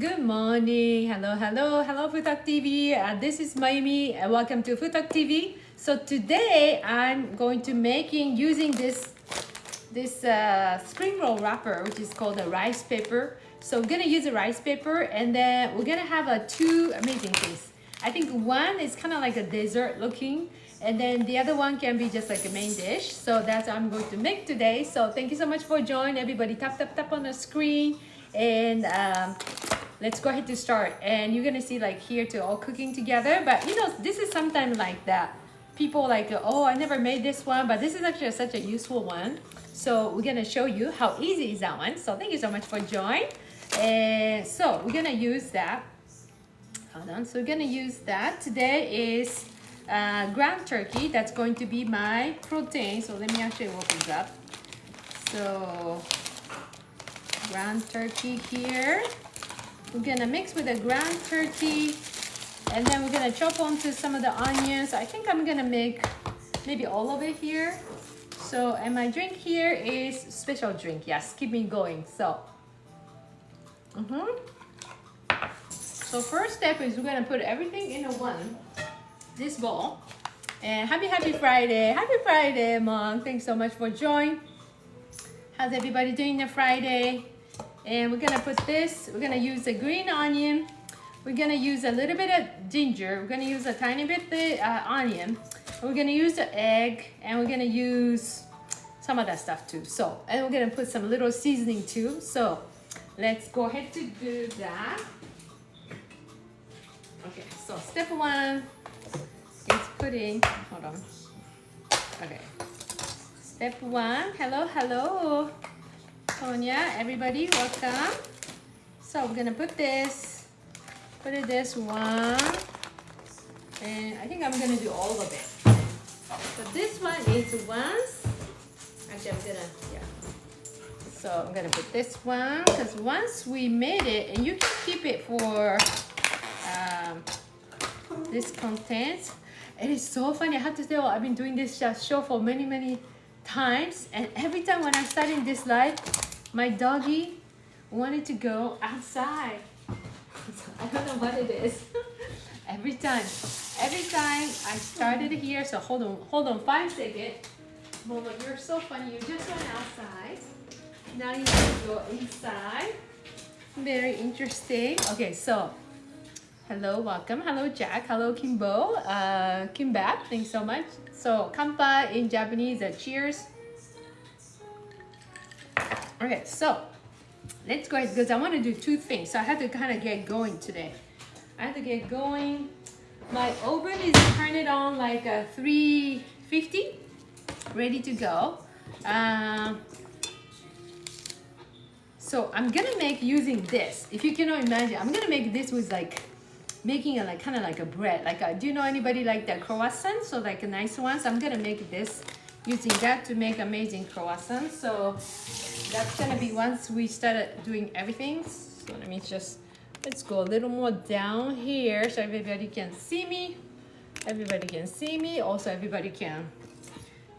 Good morning. Hello, FoodtokTV. This is Mayumi. Welcome to FoodtokTV. So today I'm going to using this spring roll wrapper, which is called a rice paper. So we're gonna use a rice paper, and then we're gonna have two amazing things. I think one is kind of like a dessert looking, and then the other one can be just like a main dish. So that's what I'm going to make today. So thank you so much for joining. Everybody tap on the screen, and let's go ahead to start. And you're gonna see like here to all cooking together. But you know, this is sometimes like that. People like, oh, I never made this one, but this is actually such a useful one. So we're gonna show you how easy is that one. So thank you so much for joining. And so we're gonna use that. Hold on. So we're gonna use that. Today is ground turkey. That's going to be my protein. So let me actually open this up. So ground turkey here. We're gonna mix with the ground turkey, and then we're gonna chop onto some of the onions. I think I'm gonna make maybe all of it here. So, and my drink here is special drink. Yes, keep me going. So, so first step is we're gonna put everything in this bowl. And happy Friday. Happy Friday, Mom. Thanks so much for joining. How's everybody doing the Friday? And we're gonna put this, we're gonna use a green onion. We're gonna use a little bit of ginger. We're gonna use a tiny bit of onion. We're gonna use the egg, and we're gonna use some of that stuff too. So, and we're gonna put some little seasoning too. So, let's go ahead to do that. Okay, so step one is putting, hold on. Okay, step one, hello. Tonya, everybody, welcome. So we're gonna put this one, and I think I'm gonna do all of it. So this one is once. Actually, So I'm gonna put this one, because once we made it, and you can keep it for this content. It is so funny. I have to say, I've been doing this show for many times, and every time when I'm starting this live, my doggy wanted to go outside. I don't know what it is. every time I started here. So hold on 5 seconds. Momo, you're so funny. You just went outside. Now you have to go inside. Very interesting. Okay, so hello, welcome. Hello, Jack. Hello, Kimbo. Kimbap, thanks so much. So kanpai in Japanese, cheers. Okay, so let's go ahead, because I want to do two things. So I have to kind of get going today. I have to get going. My oven is turned on like a 350, ready to go. So I'm gonna make using this. If you cannot imagine, I'm gonna make this with like making it like kind of like a bread. Like, do you know anybody like the croissant? So like a nice one. So I'm gonna make this using that to make amazing croissants. So that's gonna be once we started doing everything. So let's go a little more down here so everybody can see me. Everybody can see me. Also, everybody can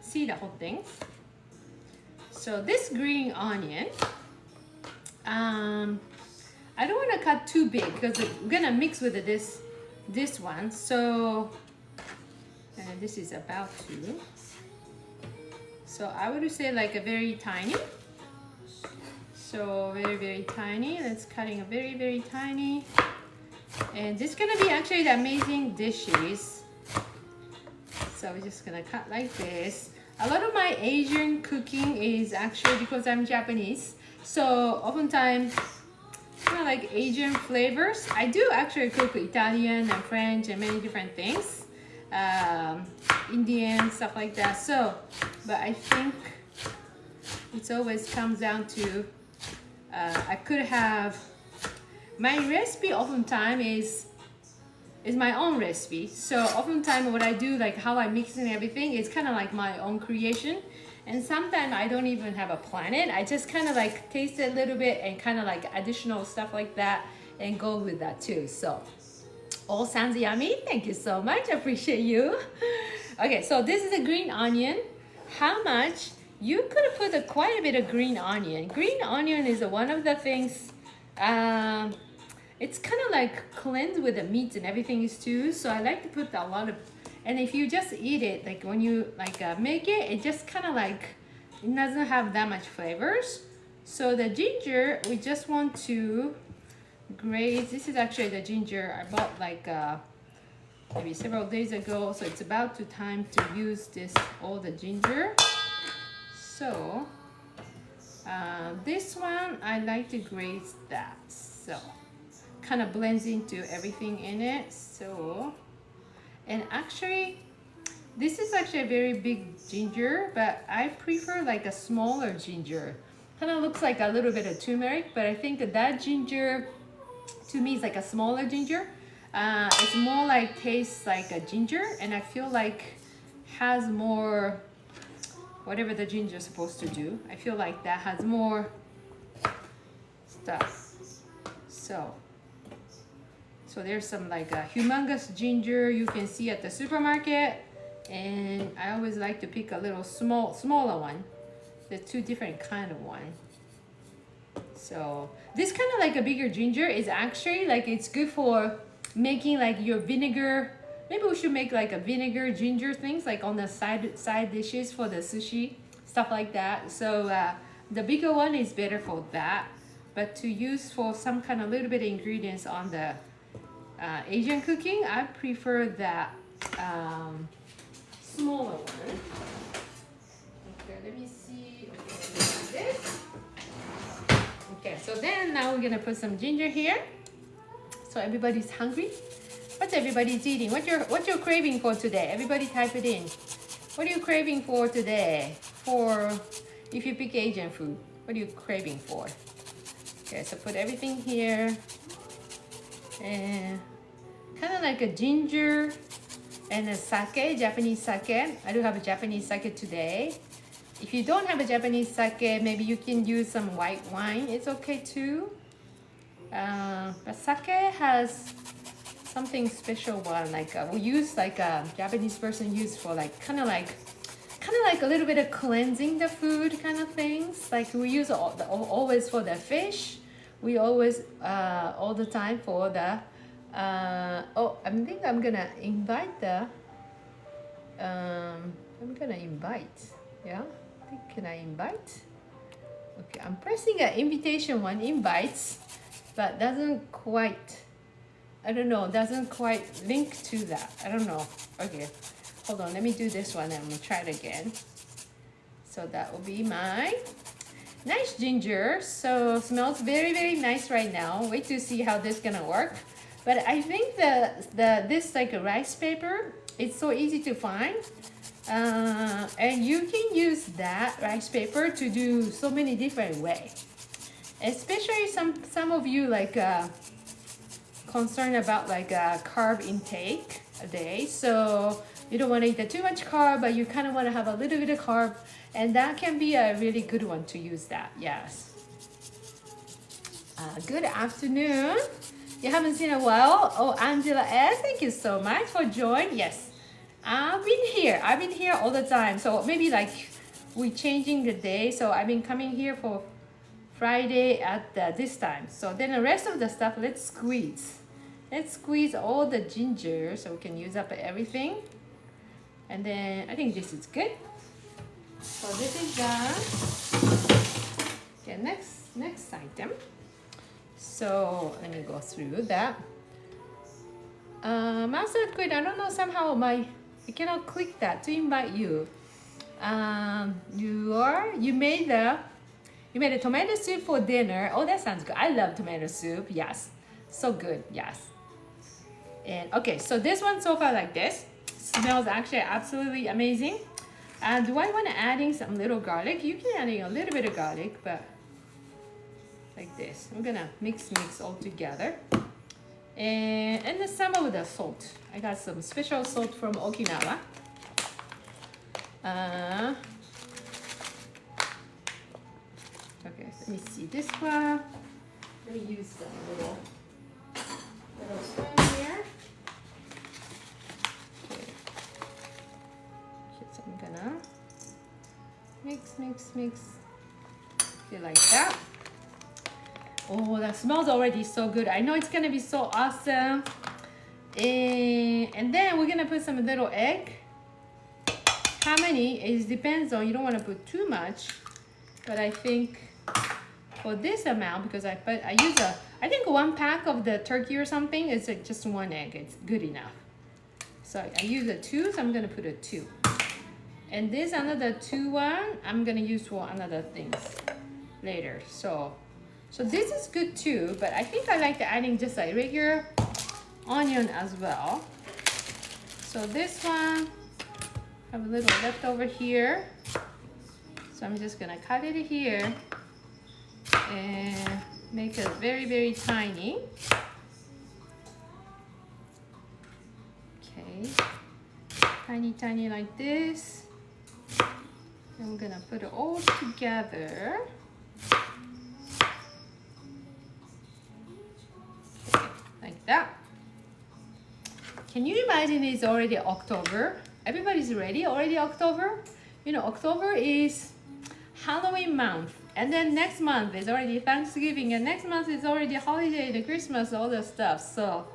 see the whole thing. So this green onion, I don't want to cut too big because we're gonna mix with this one. So this is about to. So I would say like a very tiny. So very tiny. Let's cutting a very tiny. And this is gonna be actually the amazing dishes. So we're just gonna cut like this. A lot of my Asian cooking is actually because I'm Japanese. So oftentimes, kind of like Asian flavors. I do actually cook Italian and French and many different things. Indian, stuff like that. So, but I think it always comes down to I could have my recipe. Oftentimes is my own recipe. So oftentimes what I do, like how I mix and everything, is kind of like my own creation. And sometimes I don't even have a planet. I just kind of like taste it a little bit and kind of like additional stuff like that and go with that too. So all sounds yummy. Thank you so much. I appreciate you. Okay, so this is a green onion. How much? You could put quite a bit of green onion. Green onion is one of the things it's kind of like cleansed with the meats and everything is too. So I like to put a lot of, and if you just eat it, like when you like make it, it just kind of like, it doesn't have that much flavors. So the ginger, we just want to grate. This is actually the ginger I bought like maybe several days ago. So it's about time to use this, all the ginger. So this one, I like to grate that. So kind of blends into everything in it. So, and actually, this is actually a very big ginger, but I prefer like a smaller ginger. Kind of looks like a little bit of turmeric, but I think that ginger, to me, is like a smaller ginger. It's more like tastes like a ginger, and I feel like has more, whatever the ginger is supposed to do. I feel like that has more stuff. So there's some like a humongous ginger you can see at the supermarket, and I always like to pick a little smaller one. There's two different kind of one. So this kind of like a bigger ginger is actually like, it's good for making like your vinegar. Maybe we should make like a vinegar ginger things like on the side dishes for the sushi, stuff like that. So the bigger one is better for that, but to use for some kind of little bit of ingredients on the Asian cooking, I prefer that smaller one. Okay, let me see. Okay, let's do this. Okay, so then now we're gonna put some ginger here. So everybody's hungry. What's everybody's eating? What's your craving for today? Everybody type it in. What are you craving for today? For if you pick Asian food, what are you craving for? Okay, so put everything here. And kind of like a ginger and a sake, Japanese sake. I do have a Japanese sake today. If you don't have a Japanese sake, maybe you can use some white wine. It's okay too. But sake has something special one, like we use like a Japanese person use for like kind of like a little bit of cleansing the food kind of things. Like we use always for the fish. We always all the time for the oh, I think I'm gonna invite the yeah, I think, can I invite? Okay, I'm pressing an invitation one, invites, but doesn't quite, I don't know, doesn't quite link to that. I don't know. Okay, hold on, let me do this one and I'm gonna try it again. So that will be my nice ginger. So smells very, very nice right now. Wait to see how this gonna work. But I think this like a rice paper, it's so easy to find. And you can use that rice paper to do so many different ways. Especially some of you like concerned about like carb intake a day. So you don't want to eat too much carb, but you kind of want to have a little bit of carb, and that can be a really good one to use that. Yes. Good afternoon. You haven't seen a while. Oh, Angela S, thank you so much for joining. Yes, I've been here all the time. So maybe like we're changing the day. So I've been coming here for Friday at this time. So then the rest of the stuff, let's squeeze all the ginger so we can use up everything. And then I think this is good. So this is okay, next item. So let me go through that. Master quit. I don't know, somehow I cannot click that to invite you. You made a tomato soup for dinner. Oh, that sounds good. I love tomato soup. Yes, so good. Yes. And okay, so this one so far like this smells actually absolutely amazing. Do I want to adding some little garlic? You can adding a little bit of garlic, but like this. I'm gonna mix all together. And then some of the salt. I got some special salt from Okinawa. Okay, let me see this one. Let me use some little spoon here. Okay. So I'm gonna mix. Okay, like that. Oh, that smells already so good. I know it's gonna be so awesome. And then we're gonna put some little egg. How many? It depends on, you don't want to put too much, but I think for this amount, because I think 1 pack of the turkey or something, it's like just 1 egg. It's good enough. So I use a 2, so I'm gonna put a 2. And this another 2 one, I'm gonna use for another things later. So this is good too, but I think I like adding just like regular onion as well. So this one, I have a little left over here. So I'm just gonna cut it here and make it very, very tiny. Okay, tiny, tiny like this. I'm gonna put it all together. Okay, like that. Can you imagine it's already October? Everybody's ready already October? You know, October is Halloween month. And then next month is already Thanksgiving. And next month is already holiday, the Christmas, all that stuff. So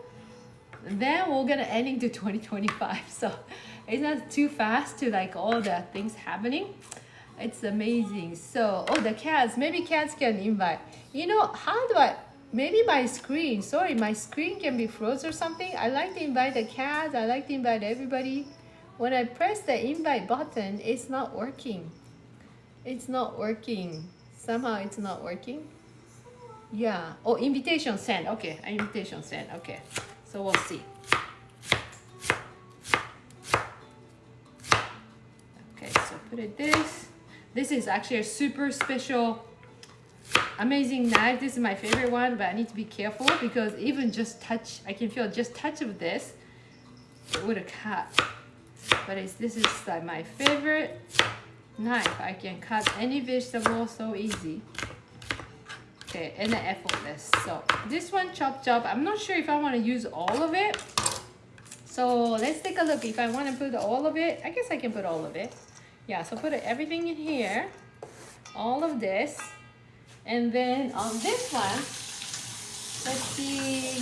then we're gonna end into 2025. So it's not too fast to like all the things happening. It's amazing. So, oh, the cats, maybe cats can invite. You know, how do I, maybe my screen, sorry, my screen can be frozen or something. I like to invite the cats. I like to invite everybody. When I press the invite button, it's not working. It's not working. Somehow it's not working. Yeah. Oh, invitation sent. Okay, invitation sent. Okay. So we'll see. Okay, so put it this. This is actually a super special, amazing knife. This is my favorite one, but I need to be careful because even just touch, I can feel just touch of this, it would have cut. But this is like my favorite knife. I can cut any vegetable so easy. Okay, and then effortless. So this one, chop chop. I'm not sure if I want to use all of it. So let's take a look. If I want to put all of it, I guess I can put all of it. Yeah, so put everything in here, all of this. And then on this one, let's see.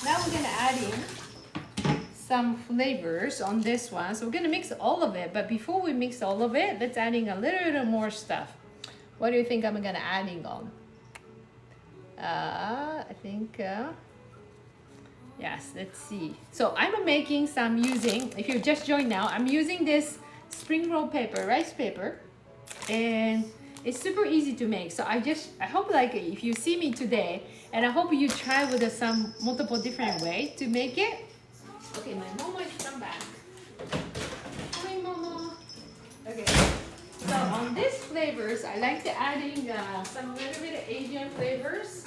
Now we're gonna add in some flavors on this one. So we're gonna mix all of it, but before we mix all of it, let's add in a little bit more stuff. What do you think I'm gonna add in on? I think, yes, let's see. So I'm making some using, if you just joined now, I'm using this spring roll paper, rice paper, and it's super easy to make. So I hope like if you see me today, and I hope you try with some multiple different way to make it. Okay, my Momo is come back. Hi, Momo. Okay, so on these flavors, I like to add in some little bit of Asian flavors.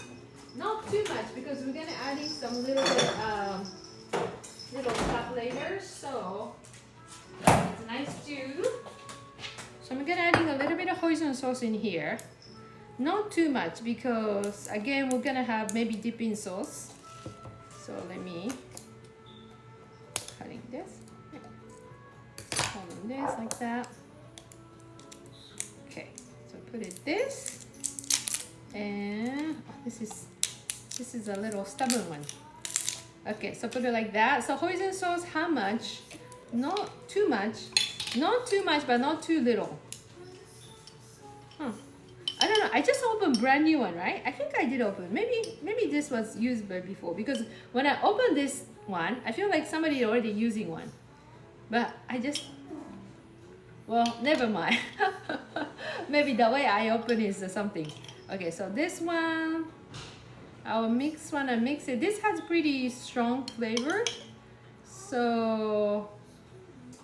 Not too much because we're gonna add in some little bit little stuff later. So it's nice too. So I'm gonna add in a little bit of hoisin sauce in here. Not too much because again we're gonna have maybe dipping sauce. So let me cutting this, holding this like that. Okay, so put it this, and oh, this is a little stubborn one. Okay, so put it like that. So hoisin sauce, how much? Not too much. Not too much, but not too little. Huh. I don't know. I just opened brand new one, right? I think I did open. Maybe this was used by before because when I opened this one, I feel like somebody already using one. But I just, well, never mind. Maybe the way I open is something. Okay, so this one, I'll mix one and mix it. This has pretty strong flavor. So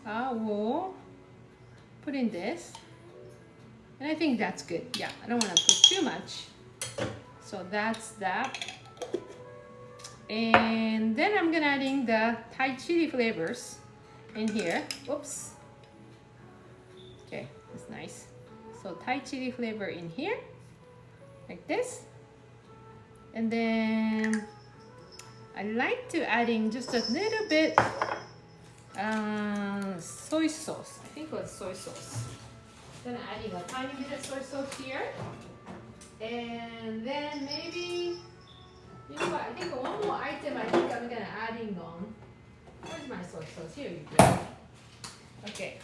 I will put in this, and I think that's good. Yeah, I don't want to put too much. So that's that. And then I'm gonna add in the Thai chili flavors in here. Oops. Okay, that's nice. So Thai chili flavor in here, like this. And then I like to add in just a little bit soy sauce. I think it was soy sauce. Then adding a tiny bit of soy sauce here. And then maybe, you know what, I think one more item I think I'm gonna adding on. Where's my soy sauce? Here you go. Okay.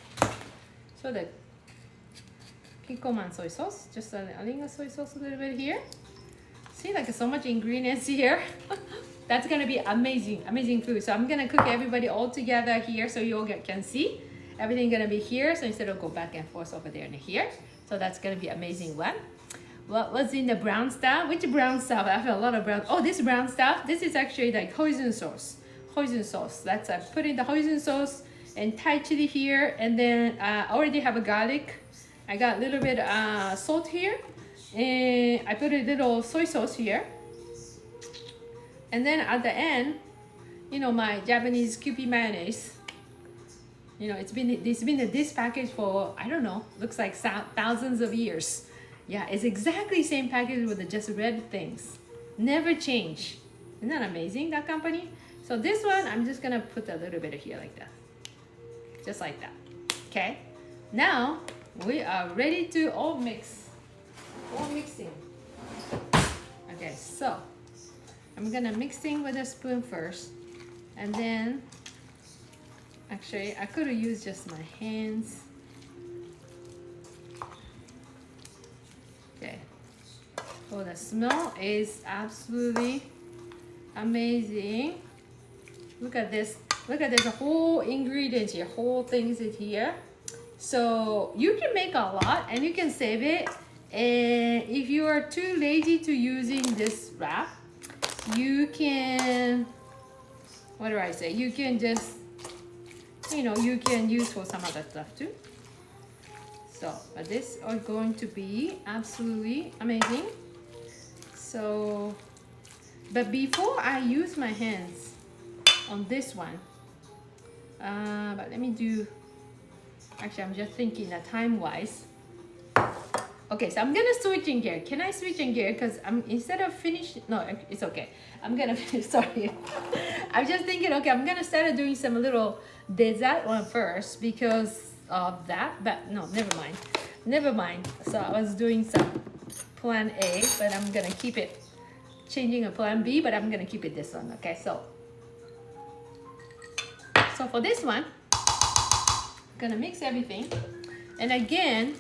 So the Kikkoman soy sauce, just adding a soy sauce a little bit here. See, like so much ingredients here. That's gonna be amazing, amazing food. So I'm gonna cook everybody all together here so you all can see. Everything gonna be here, so instead of go back and forth over there and here. So that's gonna be amazing one. What was in the brown stuff? Which brown stuff? I have a lot of brown. Oh, this brown stuff. This is actually like hoisin sauce. Hoisin sauce. That's I put in the hoisin sauce and Thai chili here, and then I already have a garlic. I got a little bit salt here, and I put a little soy sauce here. And then at the end, you know, my Japanese Kewpie mayonnaise. You know, it's been in this package for, I don't know, looks like thousands of years. Yeah, it's exactly the same package with the just red things. Never change. Isn't that amazing, that company? So this one, I'm just gonna put a little bit of here like that. Just like that. Okay? Now, we are ready to all mix. All mixing. Okay, so I'm gonna mixing with a spoon first. And then, actually, I could have used just my hands. Okay. Oh, the smell is absolutely amazing. Look at this. Look at this whole ingredients here, whole things in here. So you can make a lot and you can save it. And if you are too lazy to using this wrap, you can, what do I say? You can just, you know, you can use for some other stuff too. So, but this are going to be absolutely amazing. So, but before I use my hands on this one, but let me do, actually I'm just thinking that time-wise. Okay, so I'm gonna switch in gear. Can I switch in gear? Because I'm, instead of finish, no, it's okay. I'm gonna finish, sorry. I'm just thinking, okay, I'm gonna start doing some little dessert one first because of that, but no, never mind. Never mind. So I was doing some plan A, but I'm gonna keep it, changing a plan B, but I'm gonna keep it this one, okay? So for this one, I'm gonna mix everything. And again,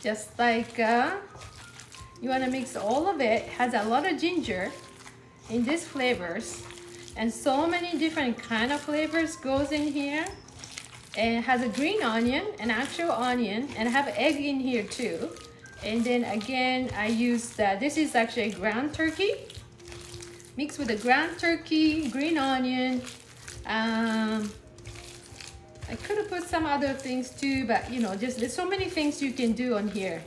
just like you wanna mix all of it, has a lot of ginger in these flavors, and so many different kind of flavors goes in here. And it has a green onion, an actual onion, and I have egg in here too. And then again, I use this is actually ground turkey, mixed with the ground turkey, green onion. I could have put some other things too, but you know, just there's so many things you can do on here.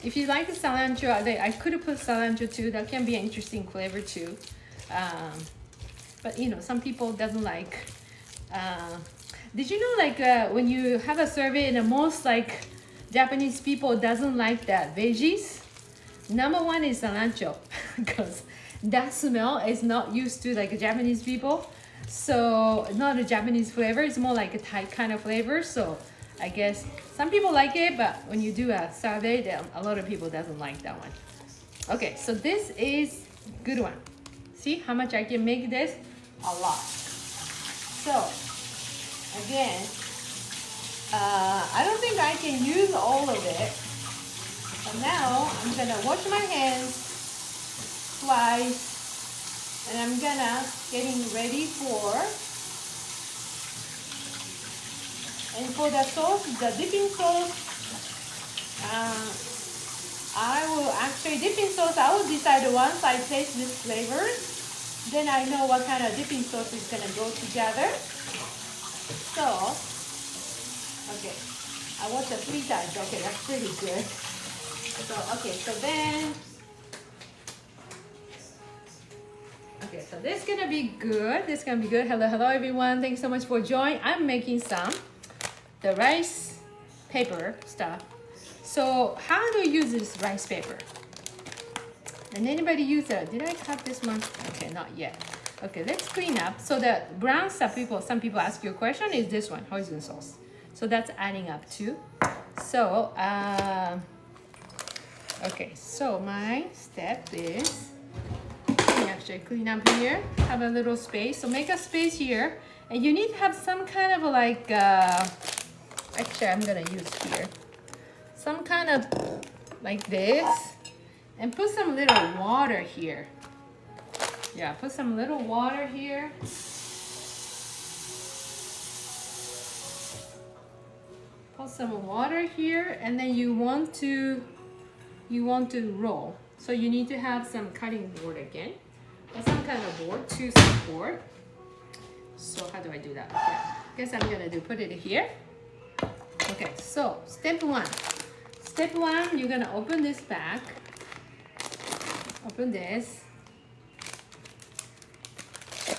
If you like the cilantro, I could have put cilantro too. That can be an interesting flavor too. But you know, some people doesn't like. Did you know, like when you have a survey and the most like Japanese people doesn't like that veggies? Number one is cilantro because that smell is not used to like Japanese people. So not a Japanese flavor, it's more like a Thai kind of flavor. So I guess some people like it, but when you do a survey, then a lot of people doesn't like that one. Okay, so this is good one. See how much I can make this? A lot. So again, I don't think I can use all of it. But now I'm gonna wash my hands twice. And I'm gonna getting ready for, and for the sauce, the dipping sauce, I will actually, dipping sauce, I will decide once I taste this flavors, then I know what kind of dipping sauce is gonna go together. So, okay, I watched it 3 times, okay, that's pretty good. So, okay, so then, okay, so this is gonna be good. This is gonna be good. Hello, hello everyone. Thanks so much for joining. I'm making the rice paper stuff. So how do you use this rice paper? And anybody use it? Did I cut this one? Okay, not yet. Okay, let's clean up. So the brown stuff, some people ask you a question, is this one, hoisin sauce. So that's adding up too. So Okay, so my step is, let me actually clean up here, have a little space. So make a space here, and you need to have some kind of like, actually I'm gonna use here, some kind of like this, and put some little water here. Yeah, put some little water here. Put some water here, and then you want to roll. So you need to have some cutting board again, or some kind of board to support. So how do I do that? Okay. Guess I'm gonna put it here. Okay, so step one. Step one, you're gonna open this back. Open this.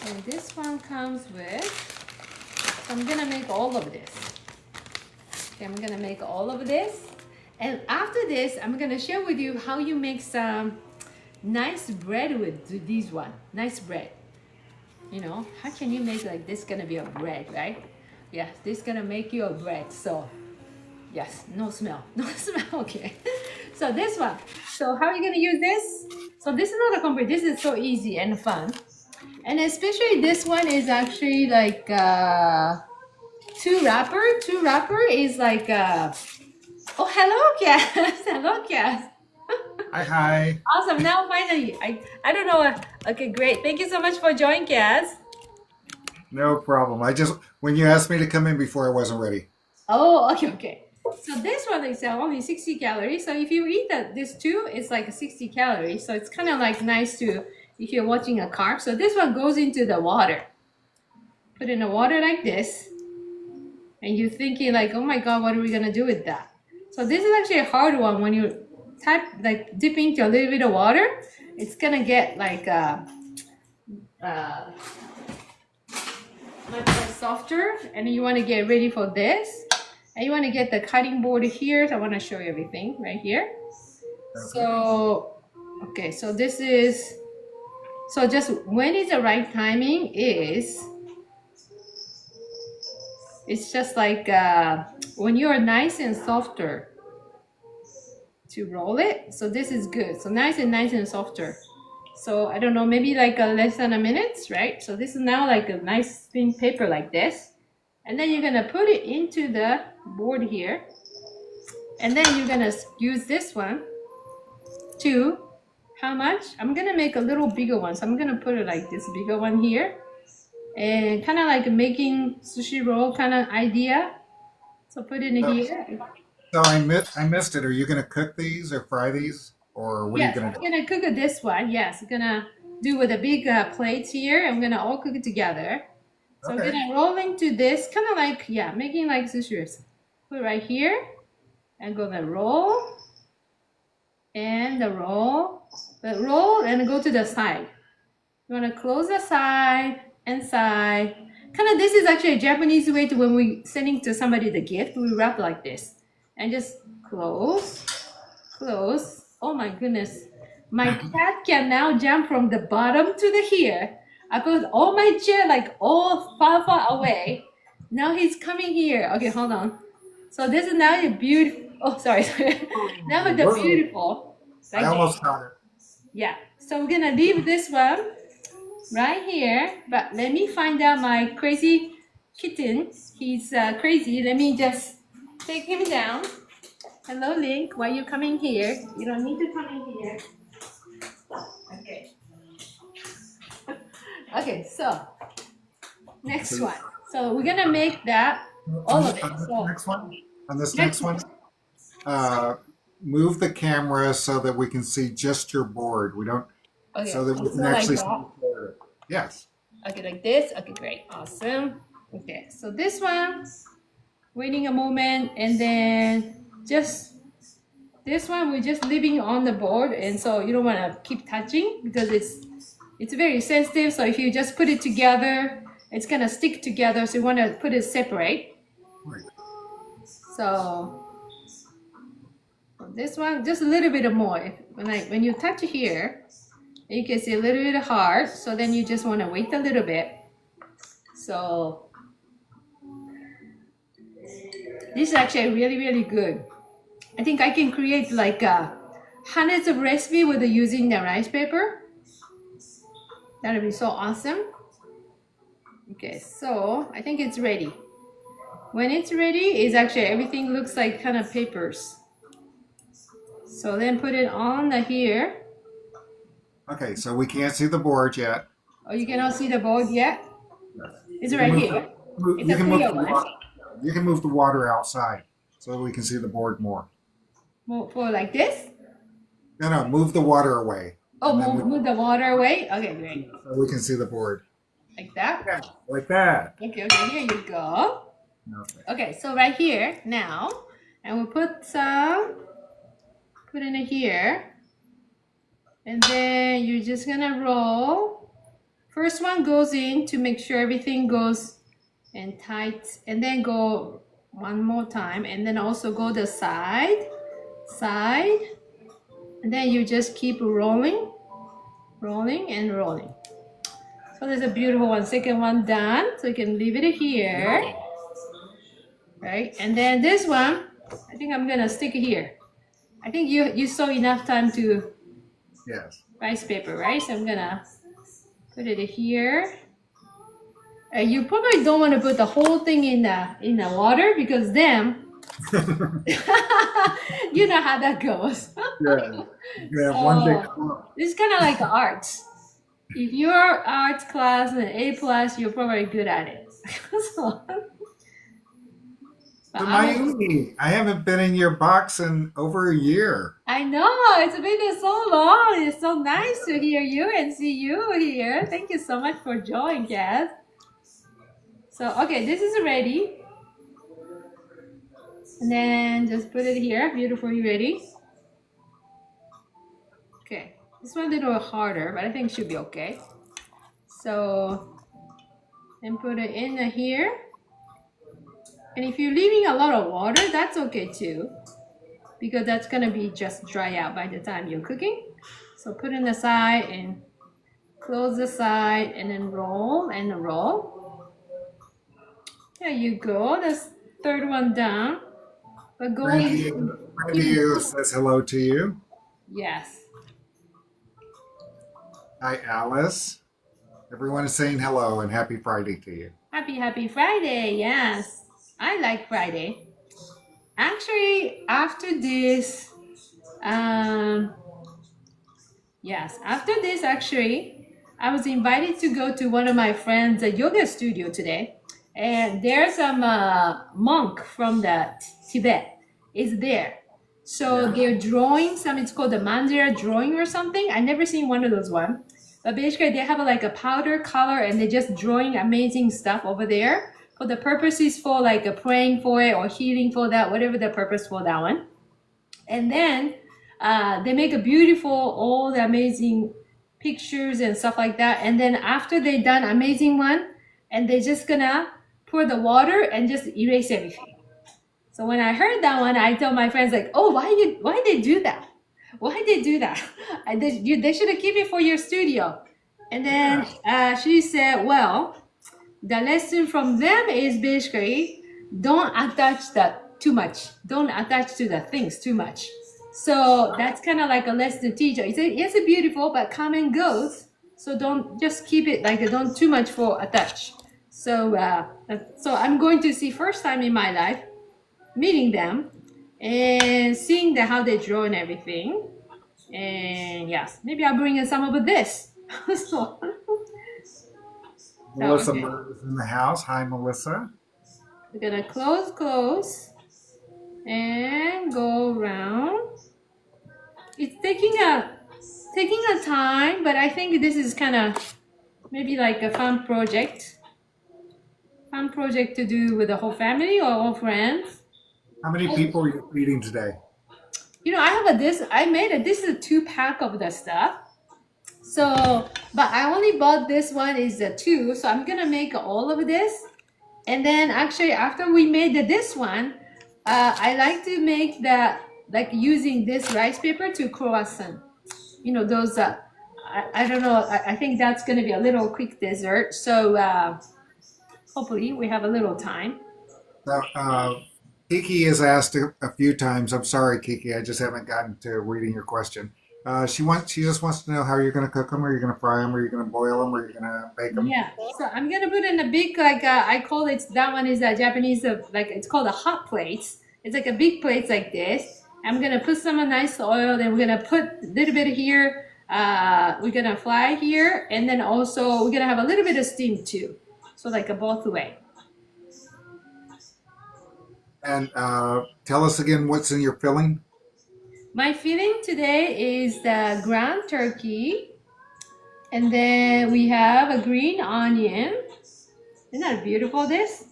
And this one comes with, so I'm gonna make all of this. Okay, I'm gonna make all of this. And after this, I'm gonna share with you how you make some nice bread with these one. Nice bread. You know, how can you make like this gonna be a bread, right? Yeah, this gonna make you a bread. So yes, no smell, no smell, okay. So this one, so how are you gonna use this? So this is not a complicated, this is so easy and fun. And especially this one is actually like two wrapper is like oh, hello Cass. Hello Cass. Hi. Awesome, now finally, I don't know, okay, great. Thank you so much for joining, Cass. No problem. When you asked me to come in before, I wasn't ready. Oh, okay. So this one is only 60 calories. So if you eat this two, it's like 60 calories. So it's kind of like nice to, if you're watching a carb. So this one goes into the water. Put in the water like this. And you're thinking like, oh my God, what are we gonna do with that? So this is actually a hard one. When you dip into a little bit of water, it's gonna get like much softer, and you want to get ready for this, and you want to get the cutting board here. So I want to show you everything right here. Okay. So okay, so this is, so just when is the right timing is, it's just like when you are nice and softer to roll it. So this is good. So nice and softer. So I don't know, maybe like less than a minute, right? So this is now like a nice thin paper like this. And then you're gonna put it into the board here. And then you're gonna use this one to, how much? I'm gonna make a little bigger one. So I'm gonna put it like this bigger one here. And kind of like making sushi roll kind of idea. So put it in here. So I missed it. Are you gonna cook these or fry these? Or what are you gonna do? I'm gonna cook this one. Yes, I'm gonna do with a big plate here. I'm gonna all cook it together. So okay. I'm gonna roll into this, kind of like, yeah, making like sushi. Put it right here. I'm gonna roll. And the roll. And go to the side. You wanna close the side and side. Kind of, this is actually a Japanese way to when we sending to somebody the gift, we wrap like this. And just close. Oh my goodness. My cat can now jump from the bottom to the here. I put all my chair like all far away. Now he's coming here. Okay, hold on. So this is now the beautiful, oh sorry. Now the beautiful. I almost got it. Yeah, so we're gonna leave this one right here. But let me find out my crazy kitten. He's crazy. Let me just take him down. Hello, Link. Why are you coming here? You don't need to come in here. Okay. Okay, so next one. So we're gonna make that all of it. So on this next one, move the camera so that we can see just your board. We don't, okay. So that we can actually see the board. Yes. Okay, like this. Okay, great, awesome. Okay, so this one, waiting a moment, and then just this one we're just leaving on the board, and so you don't want to keep touching because it's very sensitive. So if you just put it together, it's gonna stick together. So you want to put it separate. Right. So this one just a little bit more. When you touch here, you can see a little bit hard. So then you just want to wait a little bit. So this is actually really good. I think I can create like hundreds of recipe with using the rice paper. That would be so awesome. Okay, so I think it's ready. When it's ready, is actually everything looks like kind of papers. So then put it on the here. Okay, so we can't see the board yet. Oh, you cannot see the board yet? Yes. It's right here. You can move the water outside so we can see the board more. For like this? No, move the water away. Oh, move the water away? Okay, great. So we can see the board. Like that? Yeah, like that. Okay, here you go. Okay, so right here now, and we'll put in here. And then you're just gonna roll. First one goes in to make sure everything goes in tight, and then go one more time, and then also go the side, and then you just keep rolling. So there's a beautiful one. Second one done, so you can leave it here, right? And then this one, I think I'm gonna stick it here. I think you saw enough time to rice paper, right? So I'm gonna put it here. You probably don't want to put the whole thing in the water, because then you know how that goes. Yeah, one big clump. It's kind of like art. If you're art class and A+, you're probably good at it. But Mayumi, I haven't been in your box in over a year. I know, it's been so long. It's so nice to hear you and see you here. Thank you so much for joining, Cass. So, okay, this is ready. And then just put it here, beautifully ready. Okay, this one a little harder, but I think it should be okay. So, then put it in here. And if you're leaving a lot of water, that's okay too, because that's gonna be just dry out by the time you're cooking. So put in the side and close the side, and then roll and roll. There you go. That's third one down. But go. Randy says hello to you. Yes. Hi, Alice. Everyone is saying hello and happy Friday to you. Happy Friday. Yes. I like Friday. Actually, after this, actually, I was invited to go to one of my friends' yoga studio today, and there's some monk from the Tibet is there. So they're drawing some. It's called the mandala drawing or something. I never seen one of those ones, but basically they have like a powder color, and they're just drawing amazing stuff over there. For the purpose is for like a praying for it or healing for that, whatever the purpose for that one. And then they make a beautiful, all the amazing pictures and stuff like that. And then after they done amazing one, and they're just gonna pour the water and just erase everything. So when I heard that one, I told my friends like, oh, why they do that? Why they do that? They should have kept it for your studio. And then she said, well, the lesson from them is basically don't attach that too much. Don't attach to the things too much. So that's kind of like a lesson to teach. It's beautiful, but come and goes. So don't just keep it like don't too much for attach. So I'm going to see first time in my life meeting them and seeing how they draw and everything. And yes, maybe I'll bring in some of this. Melissa is in the house. Hi, Melissa. We're gonna close, and go around. It's taking a time, but I think this is kind of maybe like a fun project to do with the whole family or all friends. How many people are you feeding today? You know, I made this is a 2-pack of the stuff. So, but I only bought this one is a 2, so I'm gonna make all of this. And then actually after we made this one, I like to make like using this rice paper to croissant. You know, those, I don't know, I think that's gonna be a little quick dessert. So hopefully we have a little time. So, Kiki has asked a few times. I'm sorry, Kiki. I just haven't gotten to reading your question. She just wants to know how you're going to cook them. Are you going to fry them? Are you going to boil them? Are you going to bake them? Yeah, so I'm gonna put in a big like I call it, that one is a Japanese like it's called a hot plate. It's like a big plate like this. I'm gonna put some nice oil. Then we're gonna put a little bit here. We're gonna fry here, and then also we're gonna have a little bit of steam too. So like a both way. And tell us again what's in your filling. My filling today is the ground turkey, and then we have a green onion. Isn't that beautiful, this?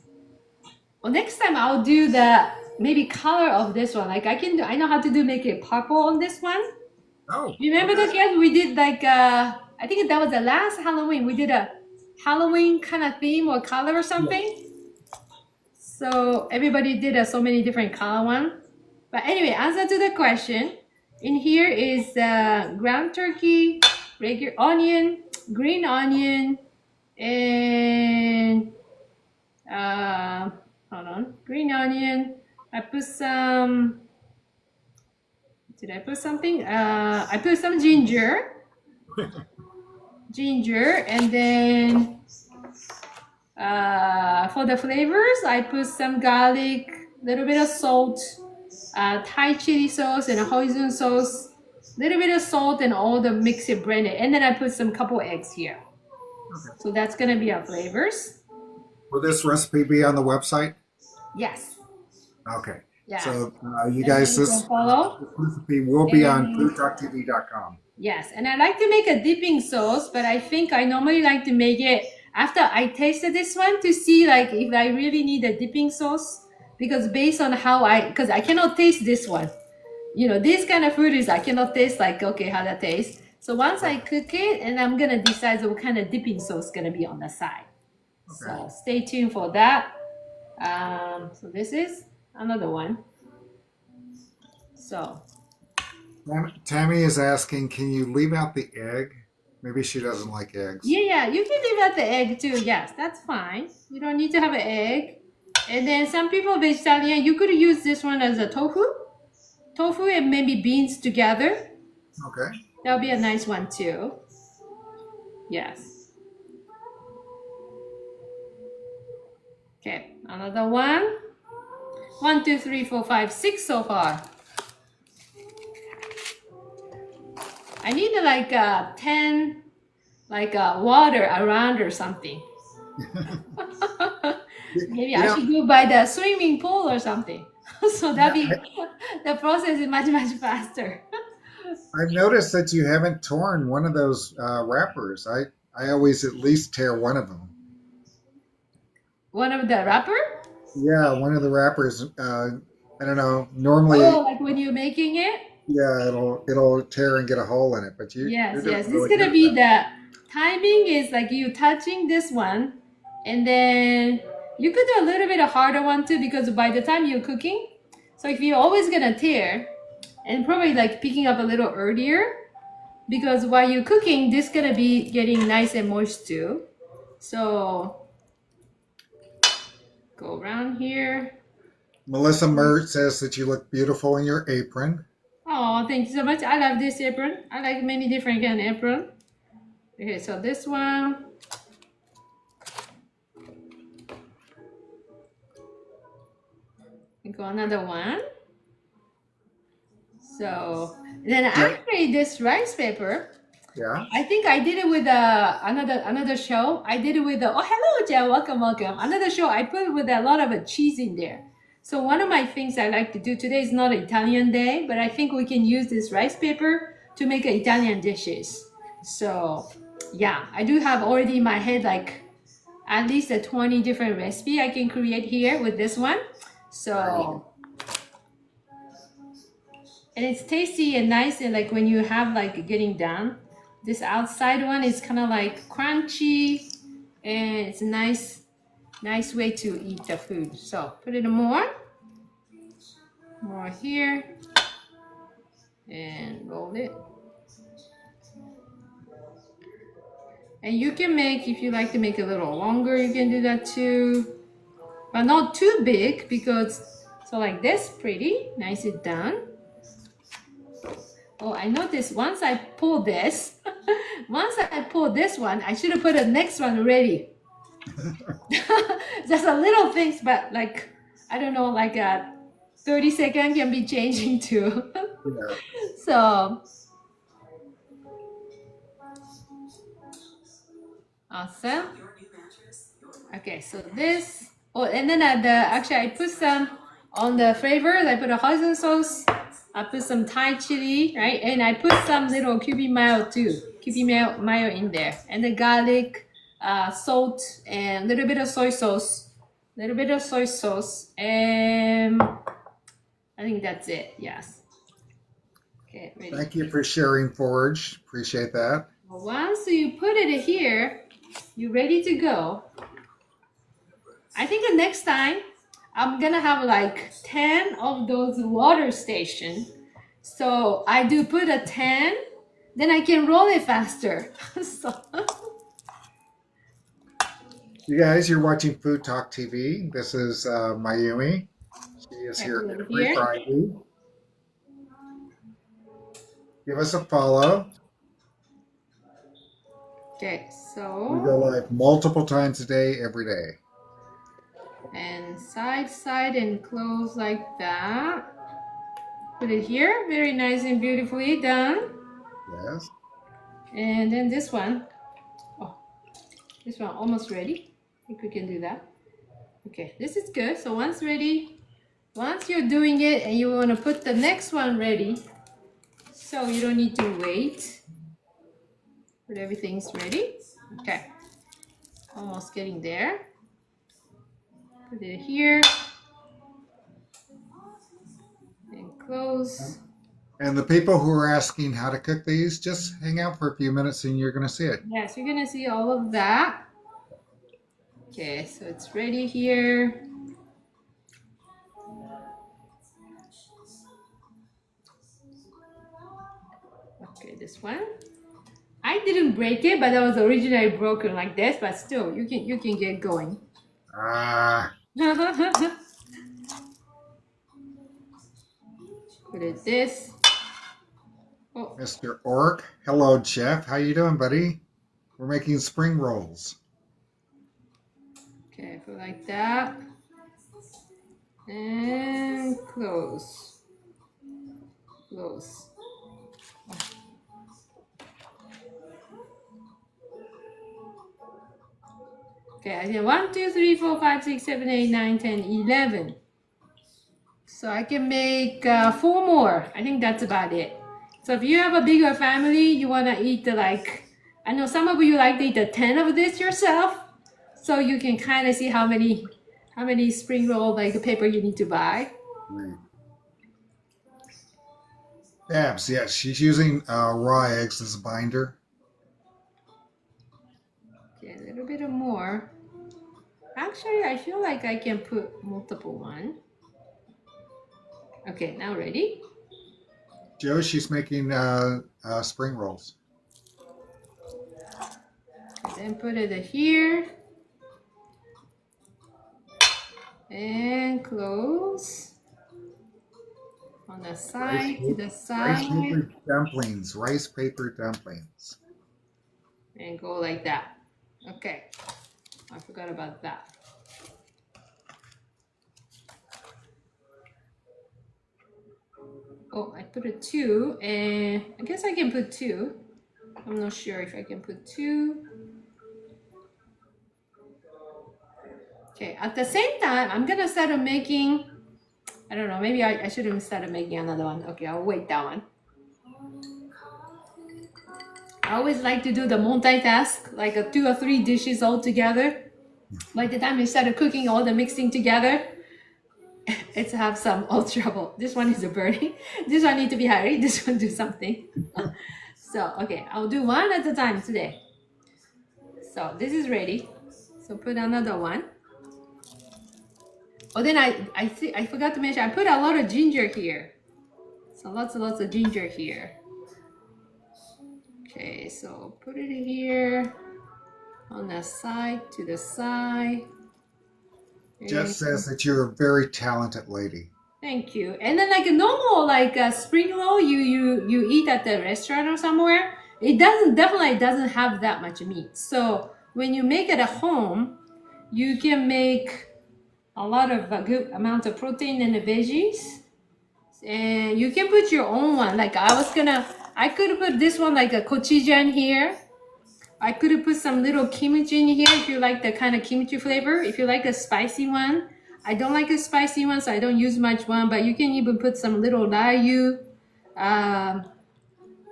Well, next time I'll do the maybe color of this one. Like I know how to do make it purple on this one. Oh. Remember the kids? We did like I think that was the last Halloween. We did a Halloween kind of theme or color or something. Yeah. So everybody did so many different color one. But anyway, answer to the question. In here is ground turkey, regular onion, green onion, and hold on, green onion. I put some. Did I put something? I put some ginger. Ginger, and then for the flavors, I put some garlic, little bit of salt, Thai chili sauce and a hoisin sauce, little bit of salt, and all the mix it blended. And then I put some couple eggs here. Okay. So that's gonna be our flavors. Will this recipe be on the website? Yes. Okay. Yeah. So you guys, this recipe will be on FoodtokTV.com. Yes, and I like to make a dipping sauce, but I think I normally like to make it after I tasted this one to see like if I really need a dipping sauce, because based on how because I cannot taste this one. You know, this kind of food is I cannot taste like, okay, how that tastes. So once I cook it, and I'm gonna decide what kind of dipping sauce is gonna be on the side. Okay. So stay tuned for that. So this is another one. So Tammy is asking, can you leave out the egg? Maybe she doesn't like eggs. Yeah, you can leave out the egg too. Yes, that's fine. You don't need to have an egg. And then some people vegetarian, you could use this one as a tofu. Tofu and maybe beans together. Okay. That'll be a nice one too. Yes. Okay, another one. 1, 2, 3, 4, 5, 6 so far. I need like 10 like water around or something. Maybe I should go by the swimming pool or something. So that be the process is much faster. I've noticed that you haven't torn one of those wrappers. I always at least tear one of them. One of the wrapper? Yeah, one of the wrappers. I don't know. Normally, like when you're making it. Yeah, it'll tear and get a hole in it. But yes. This is gonna be the timing is like you touching this one, and then you could do a little bit of harder one too, because by the time you're cooking, so if you're always gonna tear, and probably like picking up a little earlier, because while you're cooking, this is gonna be getting nice and moist too. So go around here. Melissa Mert says that you look beautiful in your apron. Oh, thank you so much. I love this apron. I like many different kind of apron. Okay, so this one. Go another one. So then actually this rice paper. Yeah. I think I did it with another show. I did it with oh hello Jen, welcome. Another show I put with a lot of cheese in there. So one of my things I like to do today is not Italian day, but I think we can use this rice paper to make Italian dishes. So yeah, I do have already in my head like at least 20 different recipe I can create here with this one. So and it's tasty and nice, and like when you have like getting done, this outside one is kind of like crunchy, and it's a nice way to eat the food. So put it more here and roll it. And you can make, if you like to make it a little longer, you can do that too, but not too big, because So like this, pretty, nicely done. Oh, I noticed once I pull this, once I pull this one, I should have put the next one ready. Just a little things, but like, I don't know, like a 30-second can be changing too. Yeah. So, awesome. Okay, so this, oh, and then actually I put some on the flavors. I put a hoisin sauce. I put some Thai chili, right? And I put some little cubi mayo too. Cubi mayo in there. And the garlic, salt, and a little bit of soy sauce. A little bit of soy sauce. And I think that's it, yes. Okay, ready. Thank you for sharing, Forge. Appreciate that. Once you put it here, you're ready to go. I think the next time I'm gonna have like 10 of those water stations. So I do put a 10, then I can roll it faster. So. You guys, you're watching Food Talk TV. This is Mayumi. She is here every Friday. Give us a follow. Okay, so. We go live multiple times a day, every day. And side, and close like that. Put it here, very nice and beautifully done. Yes. And then this one, oh, this one almost ready. I think we can do that. Okay, this is good. So once ready, once you're doing it and you want to put the next one ready, so you don't need to wait. But everything's ready. Okay, almost getting there. Put it here and close. And the people who are asking how to cook these, just hang out for a few minutes and you're going to see it. Yes, you're going to see all of that. Okay, so it's ready here. Okay, this one. I didn't break it, but that was originally broken like this, but still you can get going. Ah. Put it this. Oh. Mr. Ork, hello, Chef. How you doing, buddy? We're making spring rolls. Okay, put like that. And close. Close. Oh. Okay, I did 1, 2, 3, 4, 5, 6, 7, 8, 9, 10, 11. So I can make 4 more. I think that's about it. So if you have a bigger family, you want to eat like, I know some of you like to eat 10 of this yourself. So you can kind of see how many spring roll like paper you need to buy. Right. Babs, yes, she's using raw eggs as a binder. Okay, a little bit more. Actually, I feel like I can put multiple one. Okay, now ready? Joe, she's making spring rolls. Then put it here. And close. On the side, to the side. Rice paper dumplings. Rice paper dumplings. And go like that. Okay. I forgot about that. Oh, I put a 2, and I guess I can put 2. I'm not sure if I can put 2. Okay, at the same time, I'm gonna start making, I don't know, maybe I shouldn't start making another one. Okay, I'll wait that one. I always like to do the multitask, like 2 or 3 dishes all together. By the time you start cooking all the mixing together, it's have some old trouble. This one is a burning. This one need to be hurried. This one do something. So, okay, I'll do one at a time today. So this is ready. So put another one. Oh, then I forgot to mention, I put a lot of ginger here. So lots and lots of ginger here. Okay, so put it here on the side, to the side. Jeff says that you're a very talented lady. Thank you. And then like a normal like a spring roll you eat at the restaurant or somewhere, it definitely doesn't have that much meat. So when you make it at home, you can make a lot of a good amount of protein and the veggies, and you can put your own one. Like I could put this one like a gochujang here. I could have put some little kimchi in here if you like the kind of kimchi flavor. If you like a spicy one, I don't like a spicy one, so I don't use much one. But you can even put some little layu,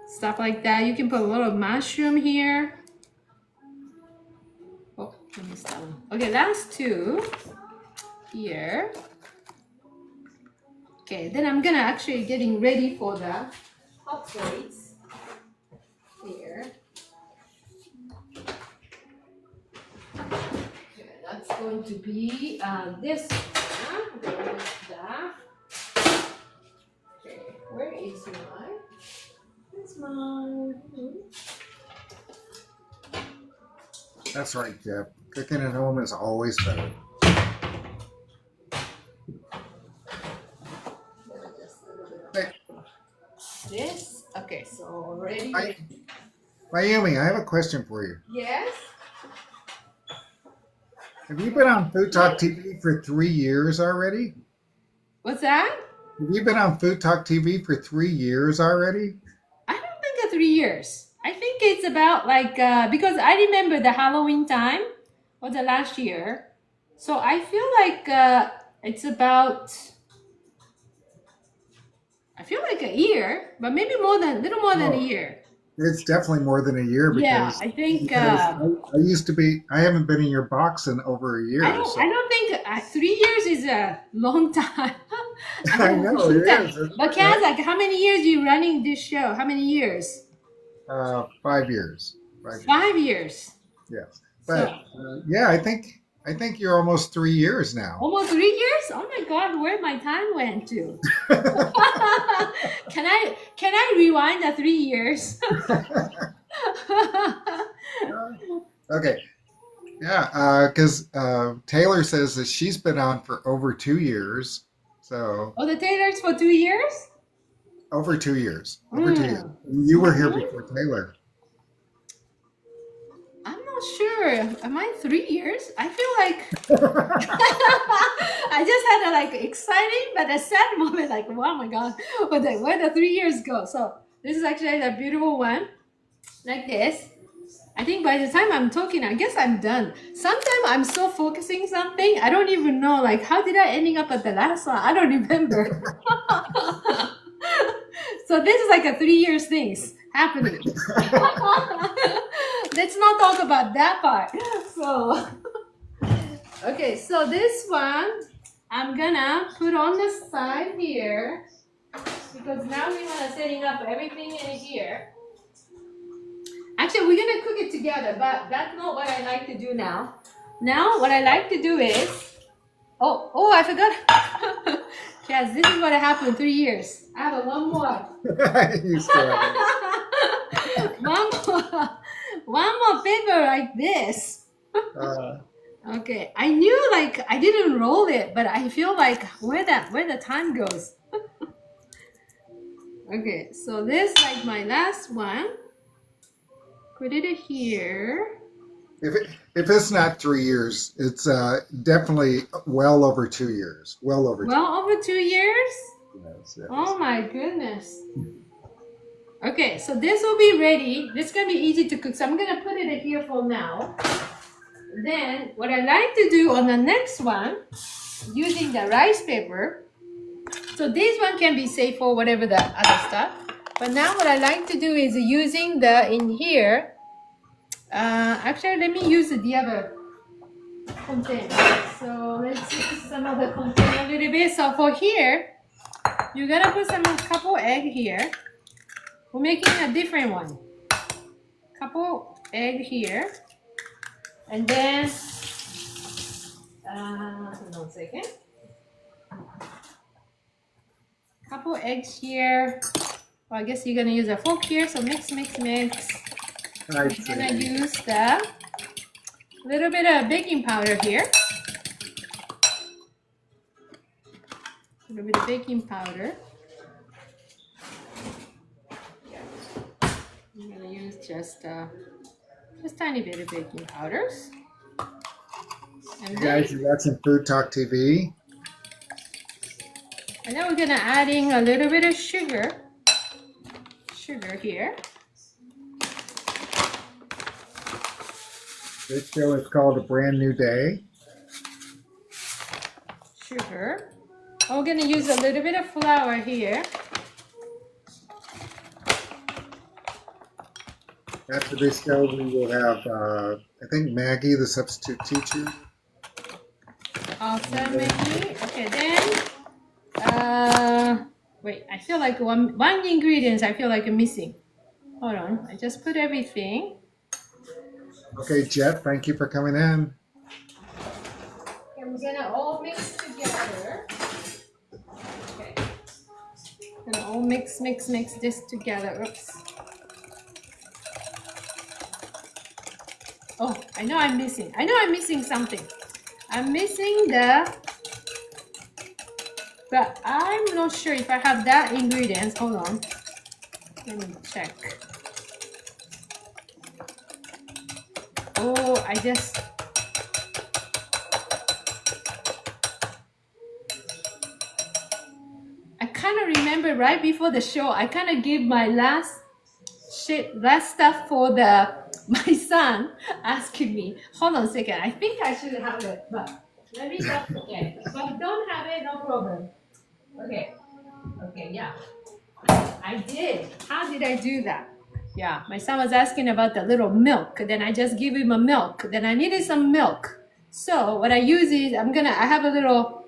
stuff like that. You can put a little mushroom here. Oh, I missed that one. Okay, last two here. Okay, then I'm gonna actually getting ready for the hot plates here. Okay, that's going to be this one. Where is that? Okay, where is mine? It's mine. That's right, Jeff. Cooking at home is always better. Hey, This. Okay, so ready. Mayumi, I have a question for you. Yes. Have you been on Food Talk TV for 3 years already? What's that? Have you been on Food Talk TV for 3 years already? I don't think 3 years. I think it's about like because I remember the Halloween time or the last year, so I feel like it's about. I feel like a year, but maybe little more than a year. It's definitely more than a year because, Yeah, I think. I used to be. I haven't been in your box in over a year. I don't think 3 years is a long time. I know it is. But Kaz, like, how many years you running this show? How many years? 5 years. 5 years. Yes, but yeah, I think you're almost 3 years now. Almost 3 years? Oh my God, where my time went to? Can I rewind the 3 years? Okay. Yeah, because Taylor says that she's been on for over 2 years. So Oh, the Taylor's for 2 years? over 2 years. Over 2 years. You were here before Taylor. I'm not sure. Am I 3 years? I feel like I just had a like exciting but a sad moment. Like, oh my God, where the 3 years go? So this is actually a beautiful one, like this. I think by the time I'm talking, I guess I'm done. Sometimes I'm so focusing something, I don't even know. Like, how did I ending up at the last one? I don't remember. So this is like a 3 years things happening. Let's not talk about that part. So, okay, so this one I'm gonna put on the side here because now we want to setting up everything in here. Actually, we're gonna cook it together, but that's not what I like to do now. Now, what I like to do is, oh, I forgot. Yes, this is what happened 3 years. I have one more. You still have it. One more paper like this. Okay, I knew like I didn't roll it, but I feel like where the time goes. Okay, so this like my last one. Put it here. If it's not 3 years, it's definitely well over 2 years. Well over 2 years? Yes. Oh my goodness. Okay, so this will be ready. This is going to be easy to cook. So I'm going to put it here for now. Then what I like to do on the next one, using the rice paper. So this one can be saved for whatever the other stuff. But now what I like to do is using the in here. Actually, let me use the other container. So let's use some of the container a little bit. So for here, you're gonna put a couple egg here. We're making a different one. Couple egg here, and then hold on a second. Couple eggs here. Well, I guess you're gonna use a fork here. So mix. I'm gonna use the little bit of baking powder here. A little bit of baking powder. I'm gonna use just tiny bit of baking powders. And You then, guys, you're watching Food Talk TV. and then we're gonna adding a little bit of sugar. Sugar here. This show is called A Brand New Day. Sugar. I'm gonna use a little bit of flour here. After this show, we will have, I think, Maggie, the substitute teacher. Awesome, Maggie. Okay, then, wait, I feel like one ingredient I feel like I'm missing. Hold on, I just put everything. Okay, Jet, thank you for coming in. And we're gonna all mix together. Okay. Gonna all mix this together. Oops. Oh, I know I'm missing something. I'm missing but I'm not sure if I have that ingredients. Hold on. Let me check. Oh, I kind of remember right before the show, I kind of give my last stuff for my son asking me. Hold on a second. I think I should have it, but let me just forget. If I don't have it, no problem. Okay. Okay, yeah. I did. How did I do that? Yeah, my son was asking about the little milk. Then I just give him a milk. Then I needed some milk. So what I use is I have a little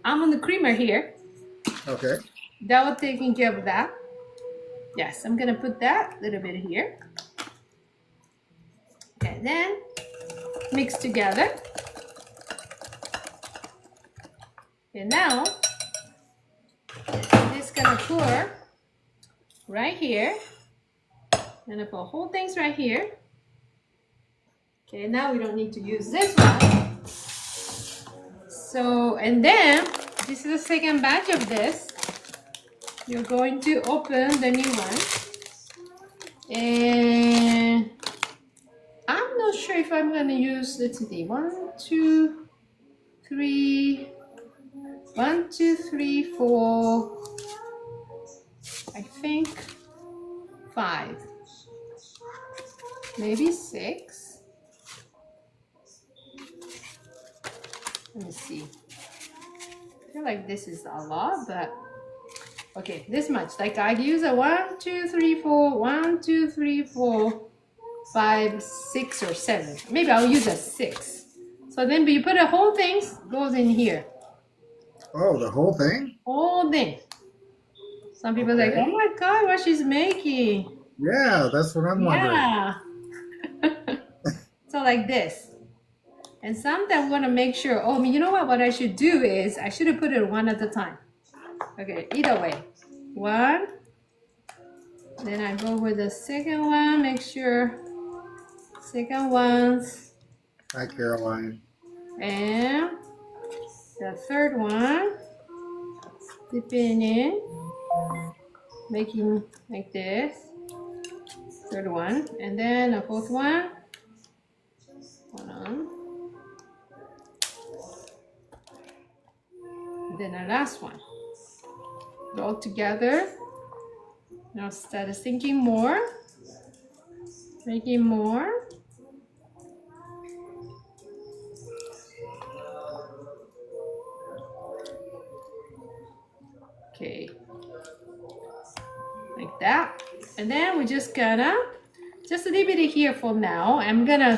almond creamer here. Okay. That will taking care of that. Yes, I'm gonna put that little bit here. And then mix together. And now this gonna pour right here. I'm gonna put whole things right here. Okay, now we don't need to use this one. So, and then this is the second batch of this. You're going to open the new one. And I'm not sure if I'm gonna use, let's see, 1, 2, 3, 1, 2, 3, 4, I think 5, maybe 6. Let me see. I feel like this is a lot, but okay, this much. Like I use a 1, 2, 3, 4, 1, 2, 3, 4, 5, 6, or 7. Maybe I'll use a 6. So then you put the whole thing goes in here. Oh, the whole thing? Whole thing. Some people are like, oh my God, what she's making. Yeah, that's what I'm wondering. Yeah. So like this. And sometimes we want to make sure, oh, you know what I should do is, I should have put it one at a time. Okay, either way. 1. Then I go with the second one, make sure second ones. Hi, Caroline. And the third one, dipping in, making like this. Third one, and then the fourth one. Hold on. And then the last one. All together. Now start thinking more, making more. Okay, like that. And then we're just gonna leave it here for now. I'm gonna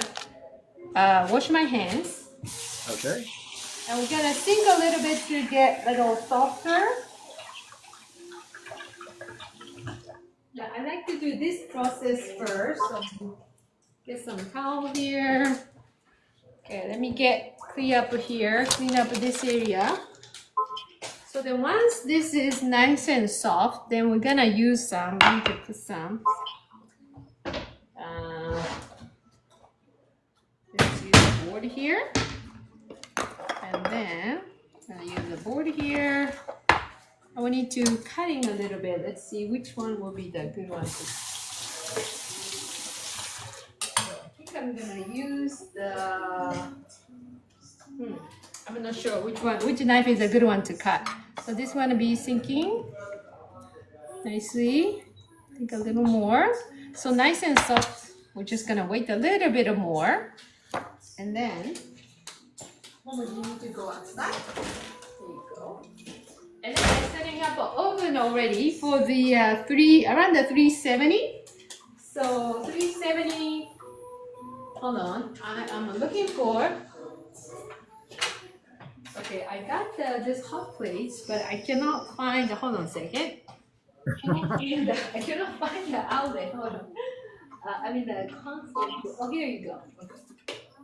wash my hands. Okay. And we're gonna sink a little bit to get a little softer. Yeah, I like to do this process first. So get some towel here. Okay, let me clean up this area. So then once this is nice and soft, then we're gonna use some, we need to put some, let's use the board here. And then I'm gonna use the board here. I want it to cutting a little bit. Let's see which one will be the good one. So I think I'm gonna use the. I'm not sure which knife is a good one to cut. So this one will be sinking nicely. I think a little more. So nice and soft. We're just gonna wait a little bit more, and then you need to go outside. There you go. And then I'm setting up an oven already for the around the 370. So 370. Hold on, I'm looking for. Okay, I got this hot plates, but I cannot find. Hold on a second. I cannot find the outlet. Hold on. I mean the console. Oh, here you go.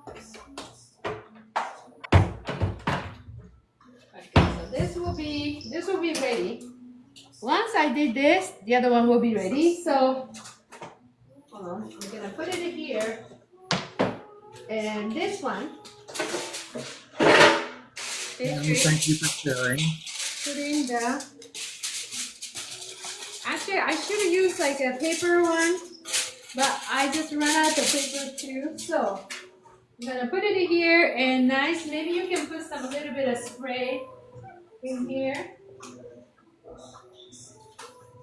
Okay, so this will be ready. Once I did this, the other one will be ready. So hold on, I'm gonna put it in here, and this one. Thank you for sharing. Put in the. Actually, I should have used like a paper one, but I just ran out of paper too. So I'm gonna put it in here, and nice. Maybe you can put a little bit of spray in here.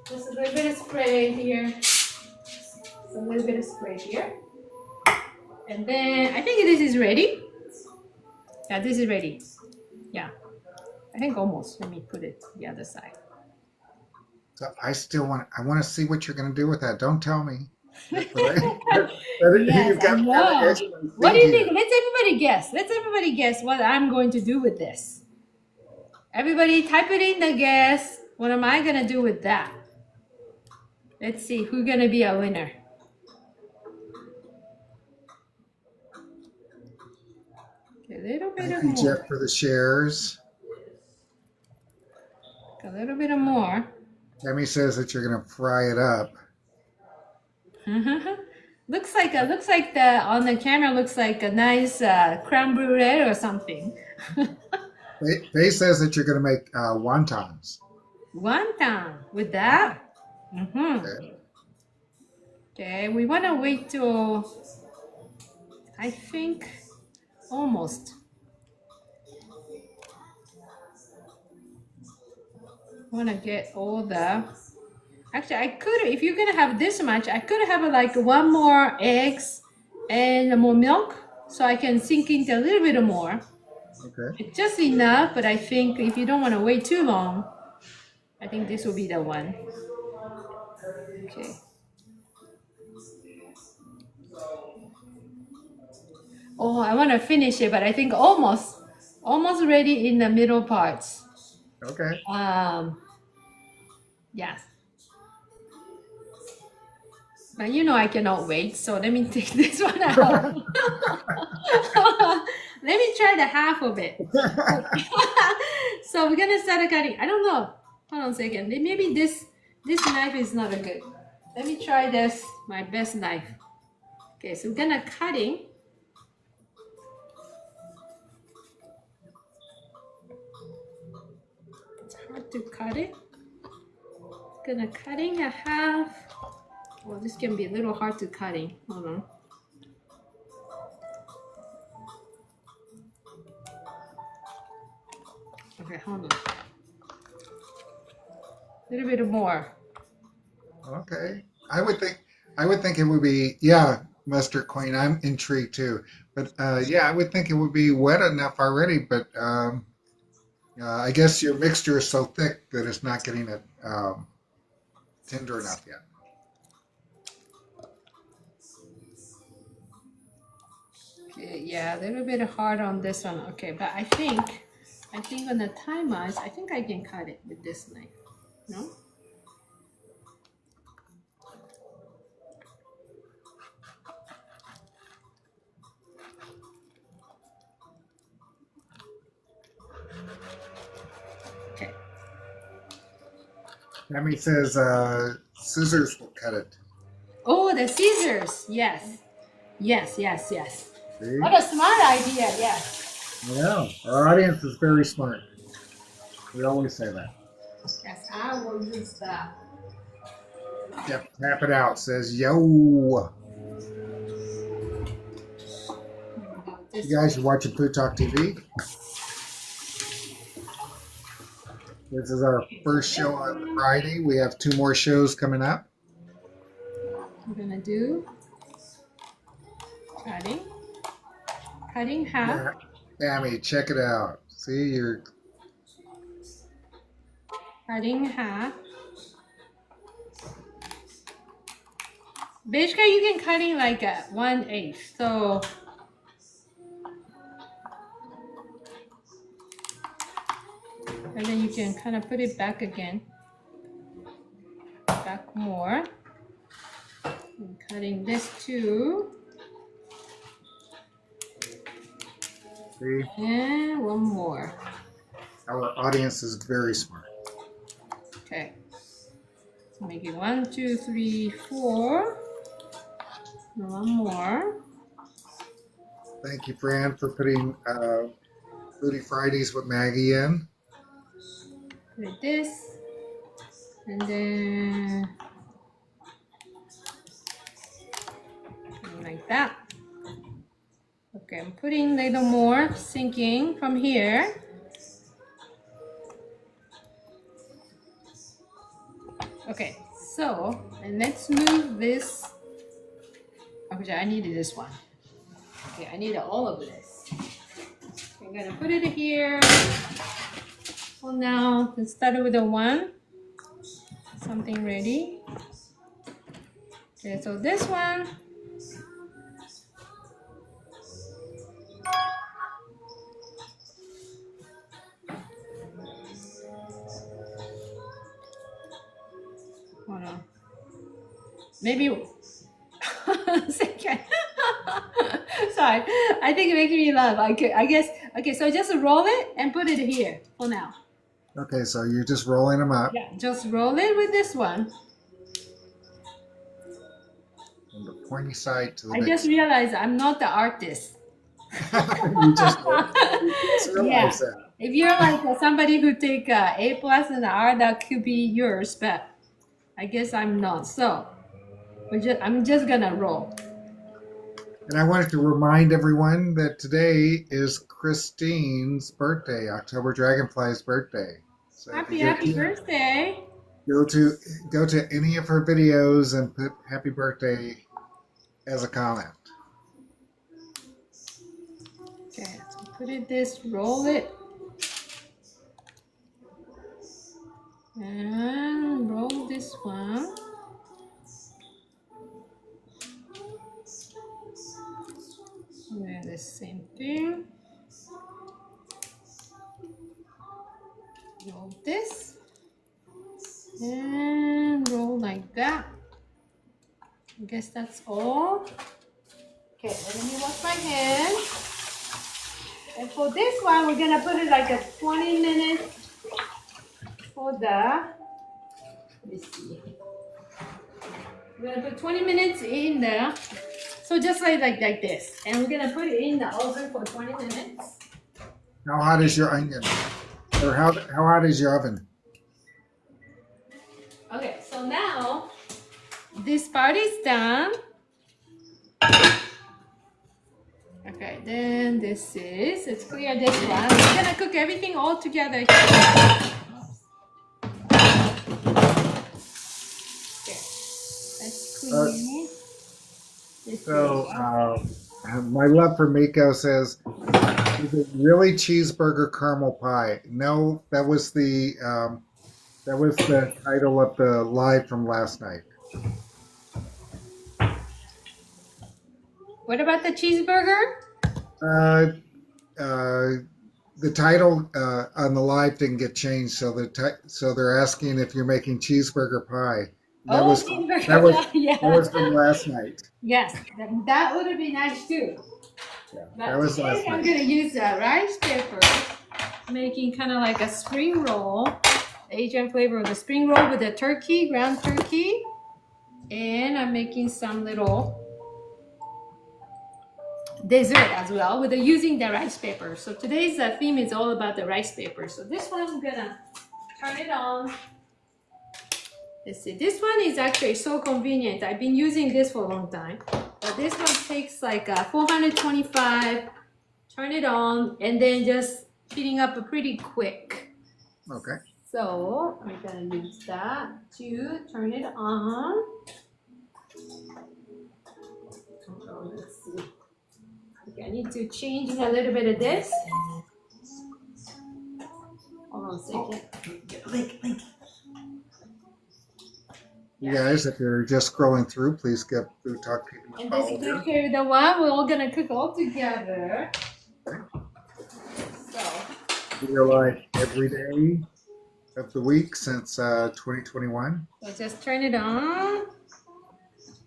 Just a little bit of spray in here. A little bit of spray here. And then I think this is ready. Yeah, this is ready. Yeah, I think almost. Let me put it the other side. So I want to see what you're going to do with that. Don't tell me. Yes, I know. What do you think? Let's everybody guess. Let's everybody guess what I'm going to do with this. Everybody type it in the guess. What am I going to do with that? Let's see who's going to be a winner. A little bit Thank of you, more. Jeff, for the shares. A little bit of more. Emmy says that you're going to fry it up. looks like the on the camera looks like a nice creme brulee or something. Faye says that you're going to make wontons. Wonton with that. Okay, we want to wait till I think almost. Want to get all the. Actually, I could, if you're gonna have this much, I could have like one more eggs and more milk, so I can sink into a little bit more. Okay. It's just enough, but I think if you don't want to wait too long, I think this will be the one. Okay. Oh, I want to finish it, but I think almost ready in the middle parts. Okay. Yes. But you know I cannot wait, so let me take this one out. Let me try the half of it. So we're gonna start cutting. I don't know. Hold on a second. Maybe this knife is not a good. Let me try this, my best knife. Okay, so we're gonna cutting. It's hard to cut it. Gonna cutting a half. Well, this can be a little hard to cutting. Hold on. Okay, hold on. A little bit more. Okay. I would think it would be, yeah, Mustard Queen. I'm intrigued too. But yeah, I would think it would be wet enough already, but I guess your mixture is so thick that it's not getting it tender enough yet. Okay, yeah, a little bit hard on this one. Okay, but I think on the time-wise, I think I can cut it with this knife. No? Okay. Tammy says scissors will cut it. Oh, the scissors. Yes. Yes, yes, yes. See? What a smart idea, yes. Yeah, our audience is very smart. We always say that. Yes, I will use that. Yep, tap it out. Says yo. You guys are watching Food Talk TV. This is our first show on Friday. We have 2 more shows coming up. We're gonna do cutting half. Tammy, check it out. See, you're Cutting half. Basically, you can cutting like a 1/8. So and then you can kind of put it back again, back more. I'm cutting this too. see, And one more. our audience is very smart. Okay. So make it 1, 2, 3, 4. And one more. Thank you, Fran, for putting Foodie Fridays with Maggie in. Put this, and then like that. Okay, I'm putting a little more sinking from here. Okay, so and let's move this. Okay, I needed this one. Okay, I need all of this. I'm gonna put it here. Well, now let's start with the 1. Something ready. Okay, so this one. Hold on. Maybe. Second. Sorry, I think it makes me laugh. I guess. Okay, so just roll it and put it here for now. Okay, so you're just rolling them up. Yeah, just roll it with this one. From the pointy side to the I just realized I'm not the artist. You just realized that. If you're like somebody who take A+ in art, that could be yours, but I guess I'm not. So I'm just gonna roll. And I wanted to remind everyone that today is Christine's birthday, October Dragonfly's birthday. So Happy birthday! Go to any of her videos and put happy birthday as a comment. Okay, so put it this, roll it, and roll this one. And then the same thing. Roll this and roll like that. I guess that's all. Okay, let me wash my hands. And for this one, we're gonna put it like a 20 minutes for the. Let me see. We're gonna put 20 minutes in there. So just like this, and we're gonna put it in the oven for 20 minutes. How hot is your onion? Or how hot is your oven? Okay, so now this part is done. Okay, then let's clear this one. We're gonna cook everything all together here. Okay, let's clean. So, my love for Miko says, is it really cheeseburger caramel pie? No, that was the title of the live from last night. What about the cheeseburger? The title on the live didn't get changed, so they're asking if you're making cheeseburger pie. That was from last night. Yes, that would have been nice too. Yeah, But that was last I'm night. gonna use the rice paper, making kind of like a spring roll, Asian flavor of the spring roll with the turkey, ground turkey, and I'm making some little dessert as well with using the rice paper. So today's theme is all about the rice paper. So this one I'm gonna turn it on. Let's see, this one is actually so convenient. I've been using this for a long time. But this one takes like 425, turn it on, and then just heating up pretty quick. Okay. So I'm gonna use that to turn it on. Oh, let's see. Okay, I need to change a little bit of this. Hold on a second. Link. You guys, if you're just scrolling through, please give Food Talk TV a And follow. this is actually the one we're all gonna cook all together. Okay. So We're like every day of the week since 2021. so just turn it on.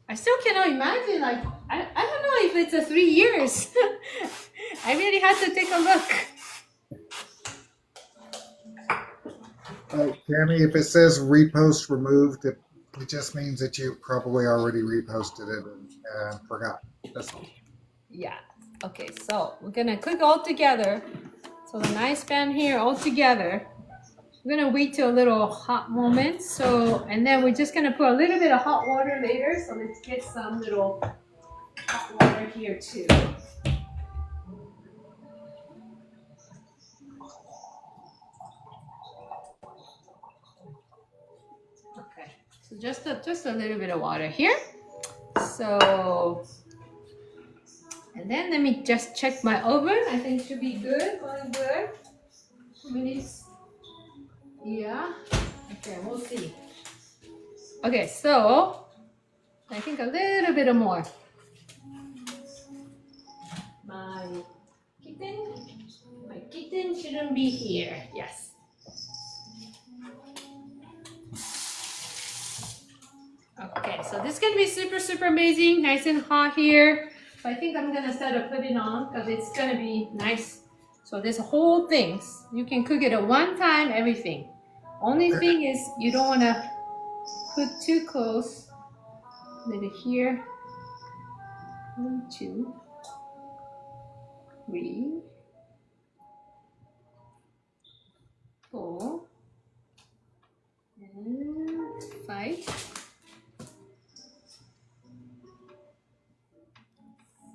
I still cannot imagine, like, I don't know if it's 3 years. I really had to take a look. Tammy, if it says repost removed, it just means that you probably already reposted it and forgot. That's all. Yeah. Okay, so we're gonna cook all together. So the nice pan here all together. We're gonna wait till a little hot moment. So, and then we're just gonna put a little bit of hot water later. So let's get some little hot water here too. Okay, so just a little bit of water here. So, and then let me just check my oven. I think it should be good, going good. 2 minutes. Yeah. Okay, we'll see. Okay, so I think a little bit more. My kitten shouldn't be here. Yes. Okay, so this is gonna be super amazing, nice and hot here. So I think I'm gonna start to put it on because it's gonna be nice. So this whole thing, you can cook it at one time, everything. Only thing is you don't wanna put too close. Let it here. 1, 2, 3, 4, and 5,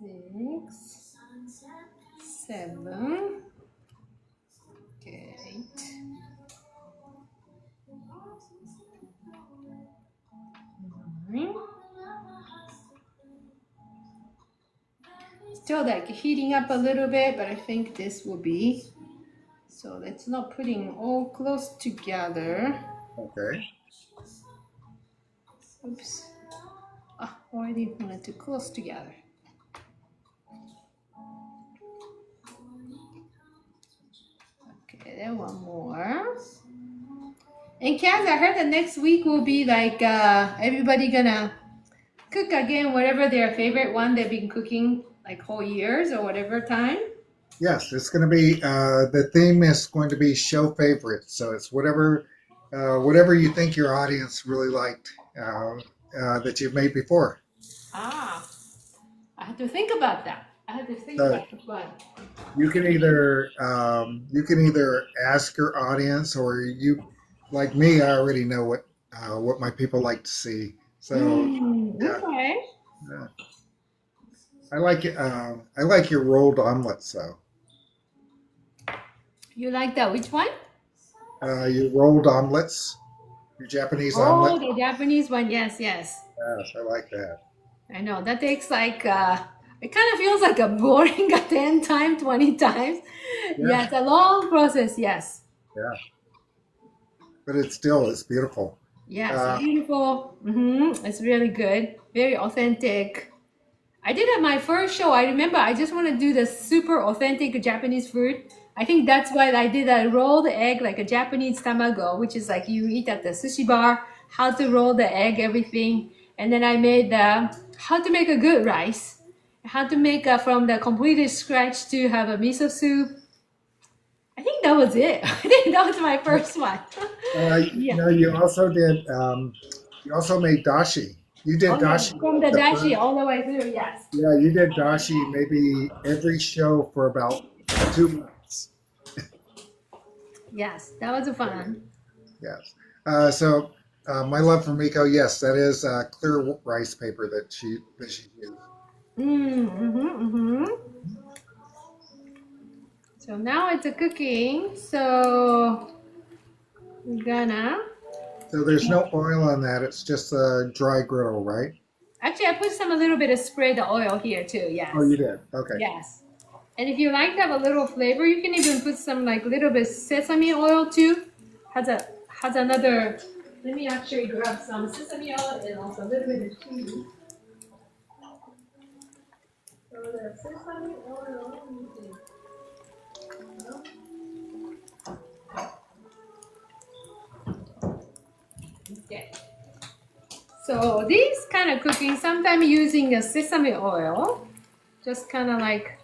6, 7, okay, 8, 9. Still like heating up a little bit, but I think this will be. So let's not putting all close together. Okay. Oops. Already wanted to close together. Okay, then one more. And Kaz, I heard that next week will be like everybody gonna cook again whatever their favorite one they've been cooking like whole years or whatever time. Yes, it's going to be, the theme is going to be show favorites. So it's whatever you think your audience really liked that you've made before. I have to think about that. I have to think about the fun. You can either ask your audience, or you, like me, I already know what my people like to see. So Okay. yeah. I like it. I like your rolled omelets, though. You like that? Which one? Your rolled omelets, your Japanese omelet. Oh, the Japanese one. Yes. Yes, I like that. I know that takes like it kind of feels like a boring 10 times, 20 times. Yeah, it's a long process. Yes. Yeah. But it's beautiful. Yeah, it's beautiful. It's really good. Very authentic. I did at my first show. I remember I just want to do the super authentic Japanese food. I think that's why I did a rolled egg, like a Japanese tamago, which is like you eat at the sushi bar, how to roll the egg, everything. And then I made how to make a good rice, how to make from the completely scratch to have a miso soup. I think that was it. I think that was my first one. You know, you also did. You also made dashi. You did dashi from the dashi all the way through. Yes. Yeah, you did dashi maybe every show for about 2 months. Yes, that was fun. Yes. My love for Miko, yes, that is clear rice paper that she used. Mm-hmm. So now it's a cooking. So we're gonna So there's no oil on that. It's just a dry griddle, right? actually I put some a little bit of spray the oil here too. Oh, you Yes, did. Okay. yes. And if you like to have a little flavor, you can even put some like little bit sesame oil too. Has another. Let me actually grab some sesame oil and also a little bit of cheese. So the sesame oil. Let me see. Okay. So these kind of cooking, sometimes using a sesame oil, just kind of like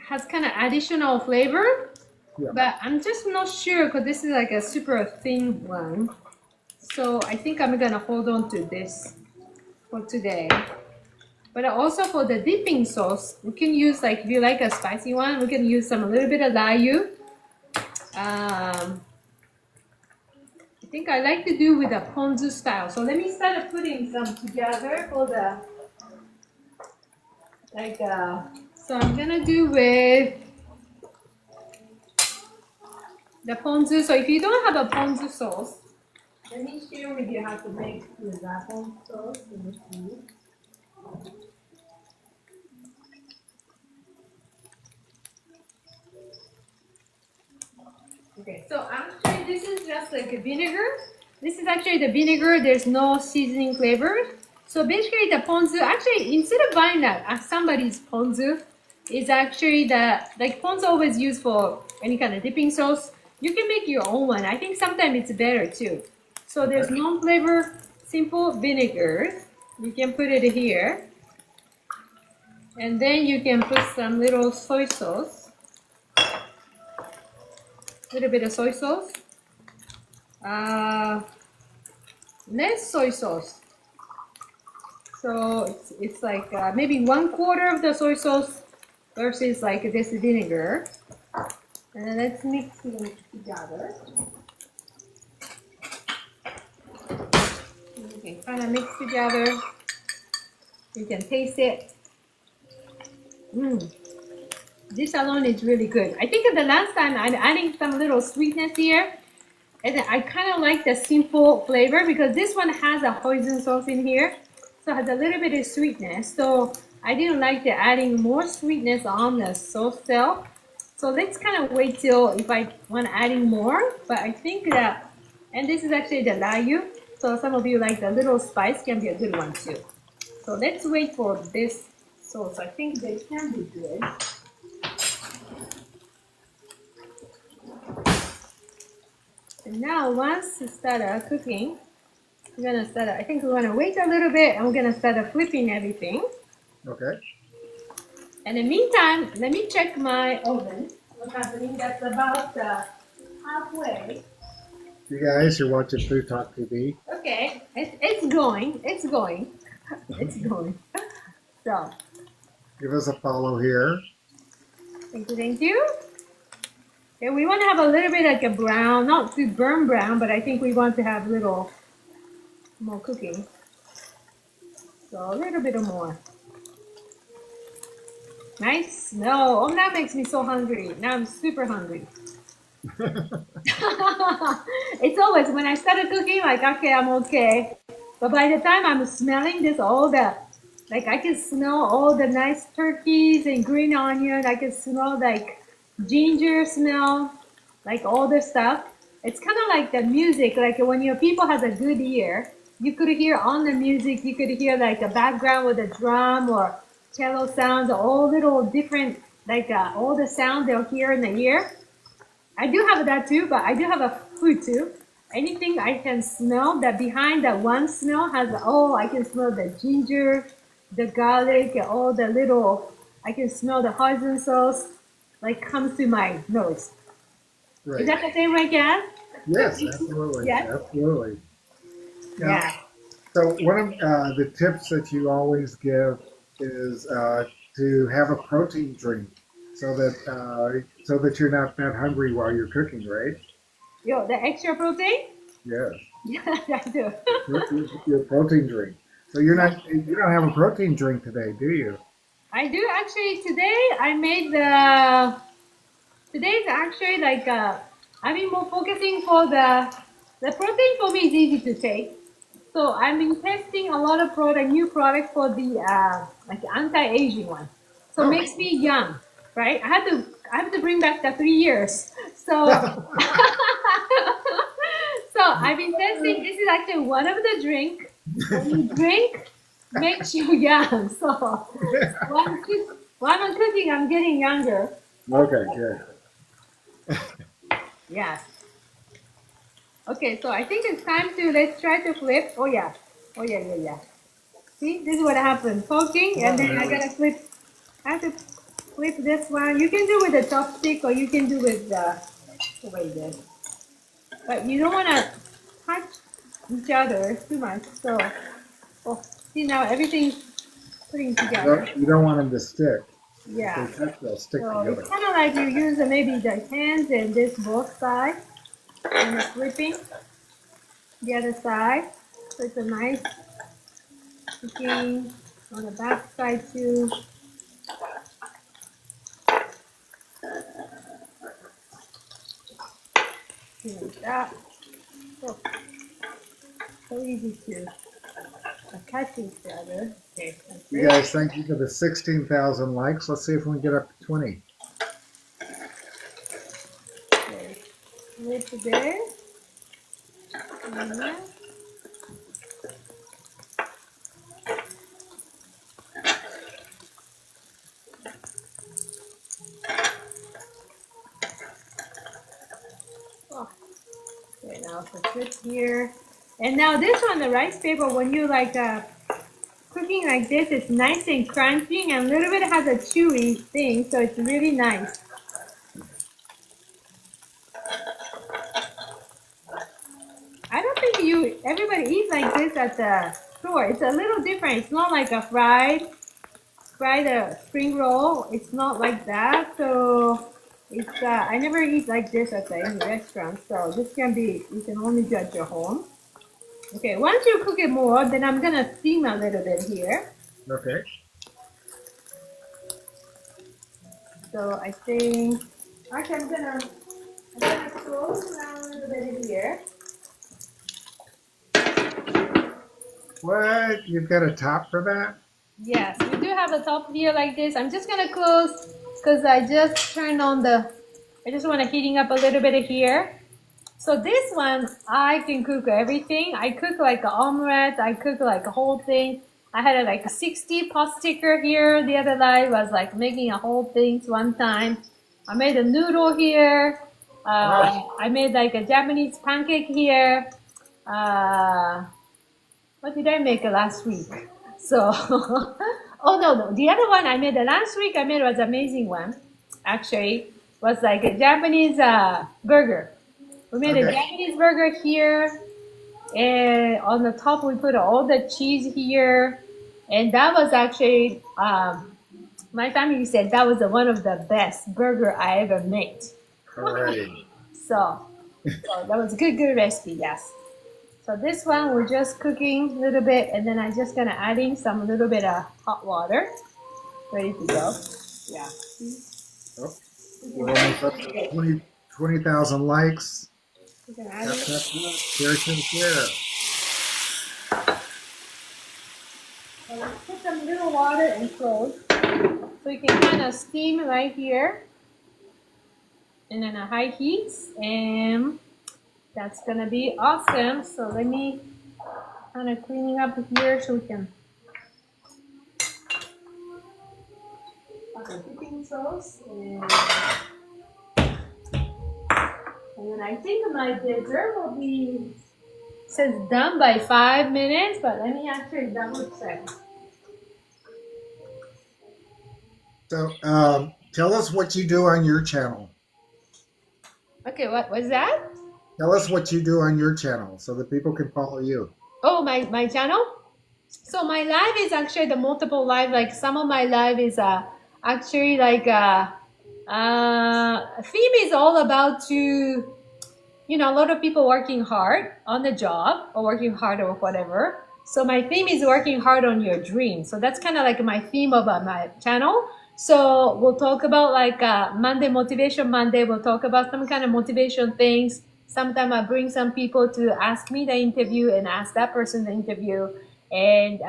has kind of additional flavor. Yeah. But I'm just not sure because this is like a super thin one. So I think I'm gonna hold on to this for today. But also for the dipping sauce, we can use like if you like a spicy one, we can use some a little bit of layu. I think I like to do with a ponzu style. So let me start putting some together for the like. So I'm gonna do with the ponzu. So if you don't have a ponzu sauce, let me share with you how to make the ponzu sauce. Let me see. Okay, so actually this is just like a vinegar. This is actually the vinegar. There's no seasoning flavor. So basically the ponzu, actually instead of buying that somebody's ponzu, is actually the, like ponzu always used for any kind of dipping sauce. You can make your own one. I think sometimes it's better too. So there's Okay. non-flavor, simple vinegar. You can put it here. And then you can put some little soy sauce. A little bit of soy sauce. Uh, Less soy sauce. So it's like maybe 1/4 of the soy sauce versus like this vinegar. And then let's mix them together. You can kind of mix together. You can taste it. This alone is really good. I think the last time I'm adding some little sweetness here. And I kind of like the simple flavor because this one has a hoisin sauce in here. So it has a little bit of sweetness. So I didn't like the adding more sweetness on the sauce itself. So let's kind of wait till if I want adding more. But I think that, and this is actually the layu. So some of you like the little spice can be a good one too. So let's wait for this sauce. I think they can be good. And now once it started cooking, we're gonna start. I think we're gonna wait a little bit, and we're gonna start flipping everything. Okay. And in the meantime, let me check my oven. What's happening? That's about halfway. You guys, you're watching Food Talk TV. Okay, it's going. It's going. It's going. So Give us a follow here. thank you, thank you. Okay, we want to have a little bit like a brown, not too burn brown, but I think we want to have a little more cooking. So a little bit more. Nice. No, oh, that makes me so hungry. Now I'm super hungry. It's always when I started cooking, like, okay, I'm okay. But by the time I'm smelling this, all the, like, I can smell all the nice turkeys and green onion. I can smell like ginger smell, like all the stuff. It's kind of like the music, like when your people has a good ear, you could hear on the music, you could hear like a background with a drum or cello sounds, all little different, like all the sound they'll hear in the ear. I do have that too, but I do have a food too. Anything I can smell that behind that one smell has, oh, I can smell the ginger, the garlic, all the little, I can smell the hoisin sauce, like comes to my nose. Is Right. that the same way, Gaz? Yes, absolutely. Yes? Absolutely. Now, Yeah. so one of the tips that you always give is to have a protein drink so that you're not that hungry while you're cooking, right? Yo, the extra protein? Yes. Yeah, I do. Your protein drink. So you don't have a protein drink today, do you? I do actually today. I made the today's actually like I've been more focusing for the protein for me is easy to take. So I've been testing a lot of new products for the like anti-aging one. So it Oh. makes me young, right? I have to bring back the 3 years. So so I've been testing. This is actually one of the drink. When you drink, makes you young. So while I'm cooking, I'm getting younger. Okay, good. Yes. Okay, so I think it's time to let's try to flip. Oh yeah. Oh yeah, yeah, yeah. See, this is what happened. Poking and then I gotta flip. I have to flip this one. You can do with a chopstick or you can do with the way this. But you don't wanna touch each other too much. So oh, see now everything's putting together. You don't want them to stick. Yeah. If they touch, they'll stick So together. it's kind of like you use maybe the hands and this both sides and the flipping the other side. So it's a nice cooking on the back side too. Like that. So, so easy to catch each other. Okay, You guys, thank you for the 16,000 likes. Let's see if we can get up to 20. okay. Flip there. Yeah. Oh. Okay, now so flip here. And now this one, the rice paper, when you like cooking like this, it's nice and crunchy and a little bit has a chewy thing, so it's really nice. I don't think everybody eats like this at the store. It's a little different. It's not like a fried spring roll. It's not like that. So it's I never eat like this at any restaurant. So this can be, you can only do at your home. Okay, once you cook it more, then I'm gonna steam a little bit here. Okay. So I think actually I'm gonna close down a little bit here. What? You've got a top for that? Yes, we do have a top here like this. I'm just gonna close because I just turned on I just want to heating up a little bit of here. So this one, I can cook everything. I cook like an omelette. I cook like a whole thing. I had like a 60 pot sticker here. The other night was like making a whole thing one time. I made a noodle here. I made like a Japanese pancake here. What did I make last week? So, oh no, the other one I made last week I made was amazing one. Actually, was like a Japanese burger. We made a Japanese burger here, and on the top we put all the cheese here, and that was actually my family said that was one of the best burger I ever made. Hooray. So that was a good recipe, yes. So this one we're just cooking a little bit, and then I'm just gonna add in some little bit of hot water, ready to go. Yeah. Oh, we're almost up to 20,000 likes. We're gonna add That's share to share. So let's put some little water and close, so you can kind of steam right here, and then a high heat, and that's gonna be awesome. So let me kind of cleaning up here so we can have a dipping sauce, and then I think my dessert will be, says done by 5 minutes, but let me actually double check. So tell us what you do on your channel. Okay, what was that? Tell us what you do on your channel so that people can follow you. Oh, my channel? So my live is actually the multiple live. Like some of my live is actually like theme is all about to a lot of people working hard on the job or working hard or whatever. So my theme is working hard on your dream. So that's kind of like my theme of my channel. So we'll talk about like Monday, Motivation Monday. We'll talk about some kind of motivation things. Sometimes I bring some people to ask me the interview and ask that person the interview. And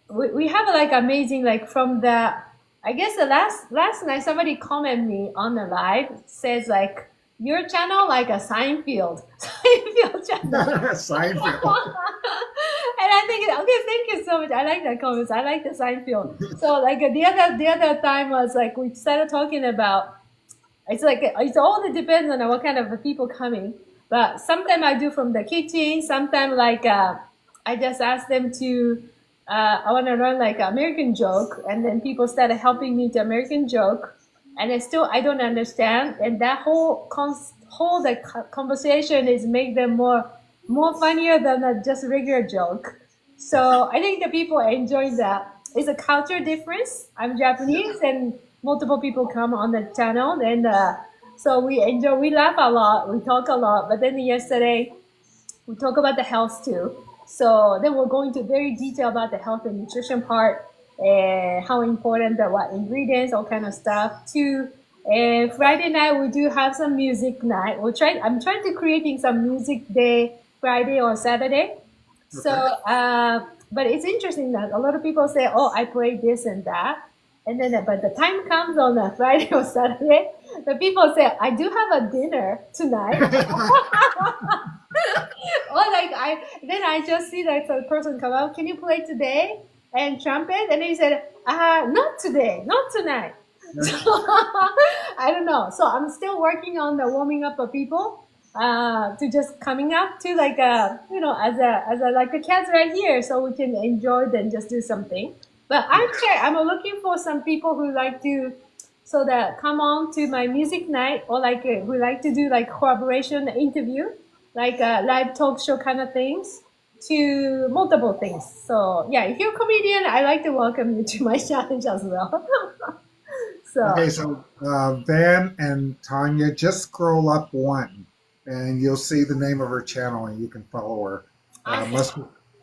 we have like amazing, like from the, I guess the last night somebody commented me on the live, says like, your channel like a Seinfeld channel. Seinfeld. And I think, okay, thank you so much. I like that comments. I like the Seinfeld. So like the other time was like we started talking about, it's like it all depends on what kind of people coming. But sometimes I do from the kitchen. Sometimes like I just ask them to. I want to learn like American joke, and then people started helping me to American joke, and I don't understand, and that whole conversation is make them more funnier than just a regular joke. So I think the people enjoy that. It's a culture difference. I'm Japanese, and multiple people come on the channel, and so we enjoy. We laugh a lot. We talk a lot. But then yesterday we talk about the health too. So then we're going to very detail about the health and nutrition part, and how important the what ingredients, all kind of stuff too. And Friday night we do have some music night. I'm trying to creating some music day Friday or Saturday. So, but it's interesting that a lot of people say, "Oh, I play this and that," and then but the time comes on a Friday or Saturday, the people say, "I do have a dinner tonight." Or like I just see that the person come out, "Can you play today?" and trumpet, and he said, "Not today, not tonight." So, I don't know. So I'm still working on the warming up of people to just coming up to like as a like the cats right here, so we can enjoy and just do something. But I'm looking for some people who like to so that come on to my music night, or like who like to do like collaboration interview, like live talk show kind of things, to multiple things. So yeah, if you're a comedian, I like to welcome you to my challenge as well. So Okay, so Van and Tanya, just scroll up one, and you'll see the name of her channel, and you can follow her.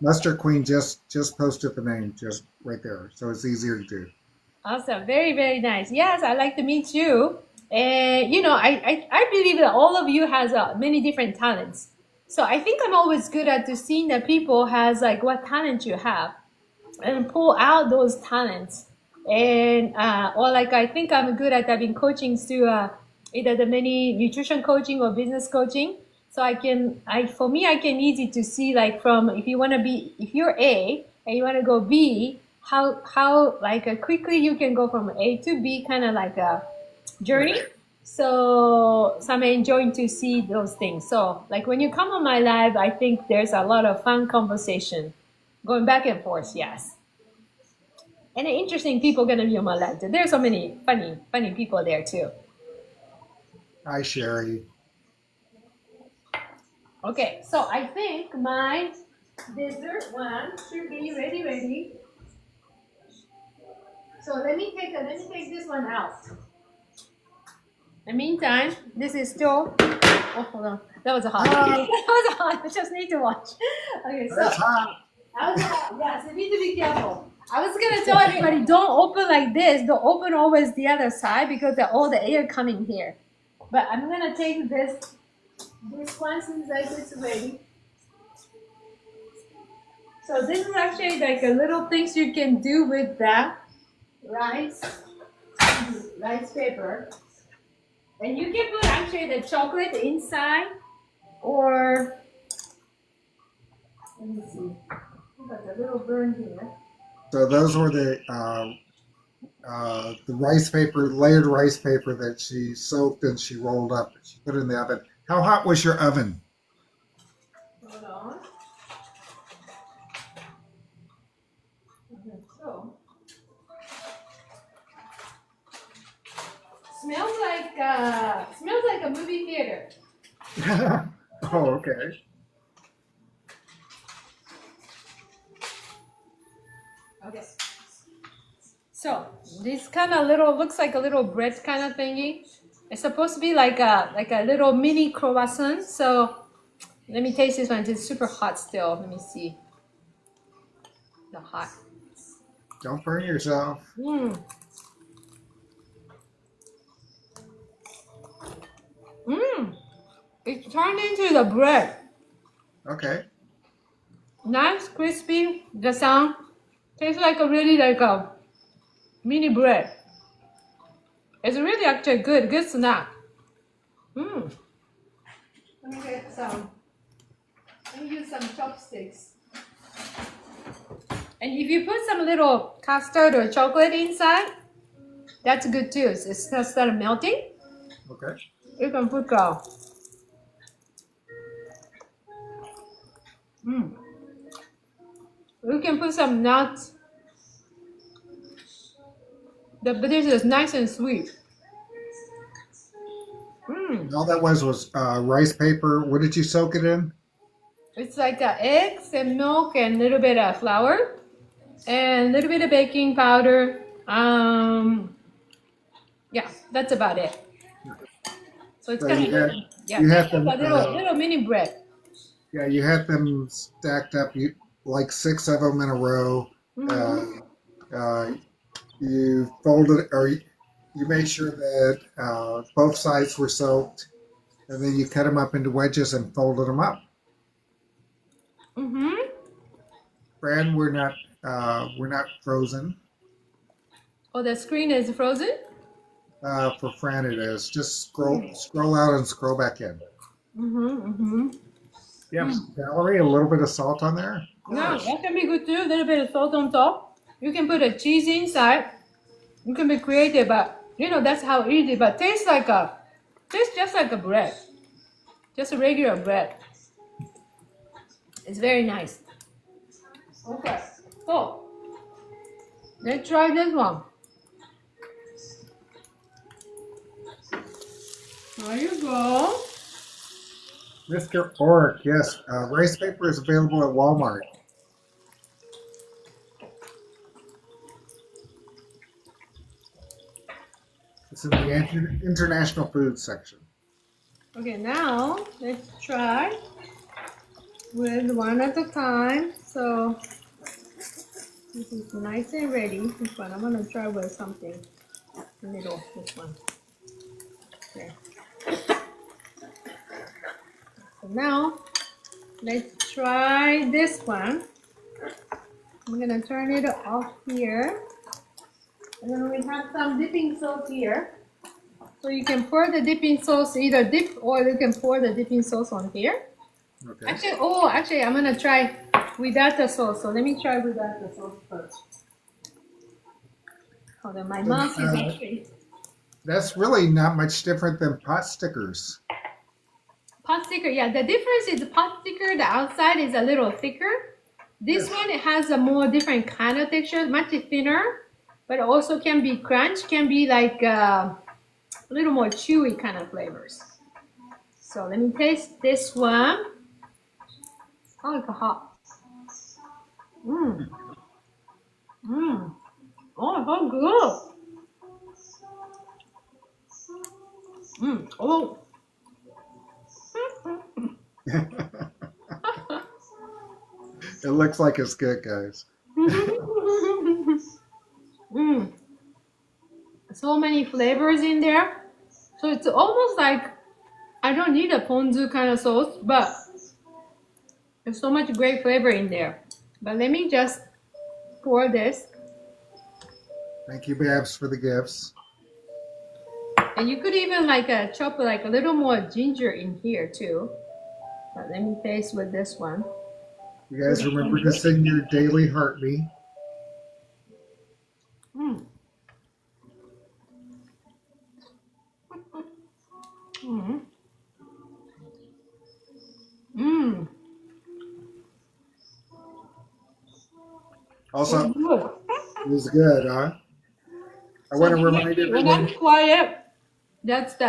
Mustard Queen just posted the name just right there, so it's easier to do. awesome, very very nice. Yes, I like to meet you. And I believe that all of you has many different talents. So I think I'm always good at to seeing that people has like what talent you have, and pull out those talents. And or like I think I'm good at having coachings to either the many nutrition coaching or business coaching. So for me I can easy to see like from if you're A and you want to go B, how like quickly you can go from A to B, kind of like a journey. So I'm enjoying to see those things. So like when you come on my live, I think there's a lot of fun conversation going back and forth. Yes. And interesting people gonna be on my live. There's so many funny people there too. Hi, Sherry. Okay, so I think my dessert one should be ready. So let me take this one out. In the meantime, this is still. Oh, hold on. That was a hot. That was a hot. I just need to watch. Okay, so That's hot. that was hot. Yes, you need to be careful. I was gonna tell everybody, don't open like this. Don't open always the other side, because all the air coming here. But I'm gonna take this one since it's ready. So this is actually like a little things you can do with that rice paper. And you can put actually the chocolate inside, or let me see. Got a little burn here. So those were the rice paper, layered rice paper that she soaked and she rolled up. She put it in the oven. How hot was your oven? Hold on. Okay, so smells like a movie theater. Oh, okay. Okay. So this kind of looks like a little bread kind of thingy, It's supposed to be like a little mini croissant. So let me taste this one. It's super hot still. Let me see. The hot. Don't burn yourself. Mmm. Mmm. It turned into the bread. Okay. Nice, crispy. The sound tastes like a really like a mini bread. It's really actually good snack. Mmm. Let me get some. Let me use some chopsticks. And if you put some little custard or chocolate inside, that's good too. It's not start melting. Okay. You can put you can put some nuts. The this is nice and sweet. All that was rice paper. What did you soak it in? It's like eggs and milk and a little bit of flour and a little bit of baking powder. Yeah, that's about it. So it's So kind of you had them, a little mini bread. yeah, you had them stacked up. You like 6 of them in a row. You folded or you made sure that both sides were soaked, and then you cut them up into wedges and folded them up. Fran, we're not frozen. Oh, the screen is frozen? For Fran, it is. Just scroll out and scroll back in. Yeah, Valerie, a little bit of salt on there. No, that can be good too. A little bit of salt on top. You can put a cheese inside. You can be creative, but you know that's how easy. But tastes just like a bread, just a regular bread. It's very nice. Okay, so let's try this one. There you go. Mr. Ork, yes, rice paper is available at Walmart. It's in the international food section. Okay, now let's try with one at a time. So this is nice and ready. This one, I'm gonna try with something little. This one. Okay. So now let's try this one. I'm gonna turn it off here. And then we have some dipping sauce here. So you can pour the dipping sauce, either dip or you can pour the dipping sauce on here. Okay. Actually, I'm gonna try without the sauce. So let me try without the sauce first. Hold on, my mouth is actually. That's really not much different than pot stickers. Pot sticker, yeah. The difference is the pot sticker, the outside is a little thicker. This one, it has a more different kind of texture, much thinner, but also can be crunch, can be like a little more chewy kind of flavors. So let me taste this one. Oh, it's hot. Oh, so good. Oh. It looks like it's good, guys. So many flavors in there. So it's almost like I don't need a ponzu kind of sauce, but there's so much great flavor in there. But let me just pour this. Thank you, Babs, for the gifts. And you could even like chop like a little more ginger in here too. But let me taste with this one. You guys remember to sing your daily heartbeat. Also, it was good, huh? I want to remind everyone. When I'm quiet, that's the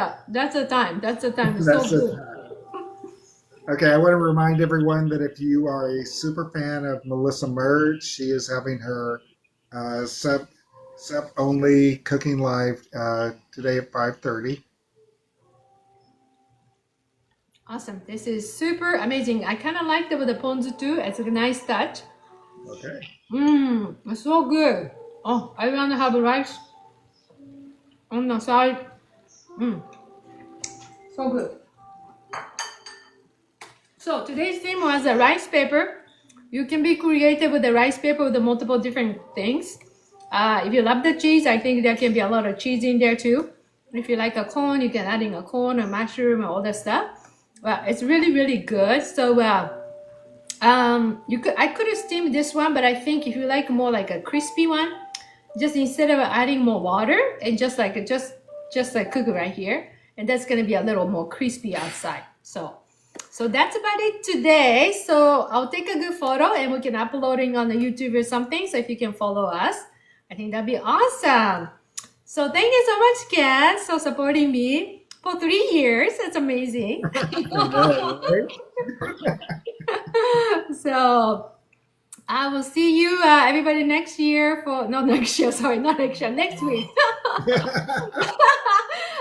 time. That's the time. It's That's so the good. time. Okay, I want to remind everyone that if you are a super fan of Melissa Merge, she is having her sub only cooking live today at 5:30. Awesome. This is super amazing. I kind of like it with the ponzu too. It's a nice touch. Okay. Mmm, it's so good. Oh, I want to have rice on the side. Mmm, so good. So today's theme was a rice paper. You can be creative with the rice paper with the multiple different things. If you love the cheese, I think there can be a lot of cheese in there too. If you like a corn, you can add in a corn or mushroom or all that stuff. Well, it's really, really good. So I could have steamed this one, but I think if you like more like a crispy one, just instead of adding more water and just like cook it right here, and that's gonna be a little more crispy outside. So that's about it today. So I'll take a good photo and we can upload it on the YouTube or something. So if you can follow us, I think that'd be awesome. So thank you so much, Ken, for supporting me for 3 years. That's amazing. So I will see you everybody next year next week.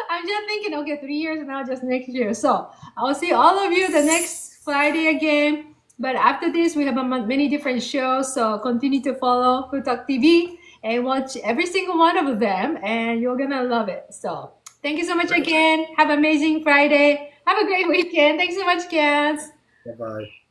I'm just thinking, okay, 3 years now, just next year. So I'll see all of you the next Friday again. But after this, we have many different shows. So continue to follow FoodtokTV and watch every single one of them, and you're gonna love it. So thank you so much again. Have an amazing Friday. Have a great weekend. Thanks so much, kids. Bye-bye.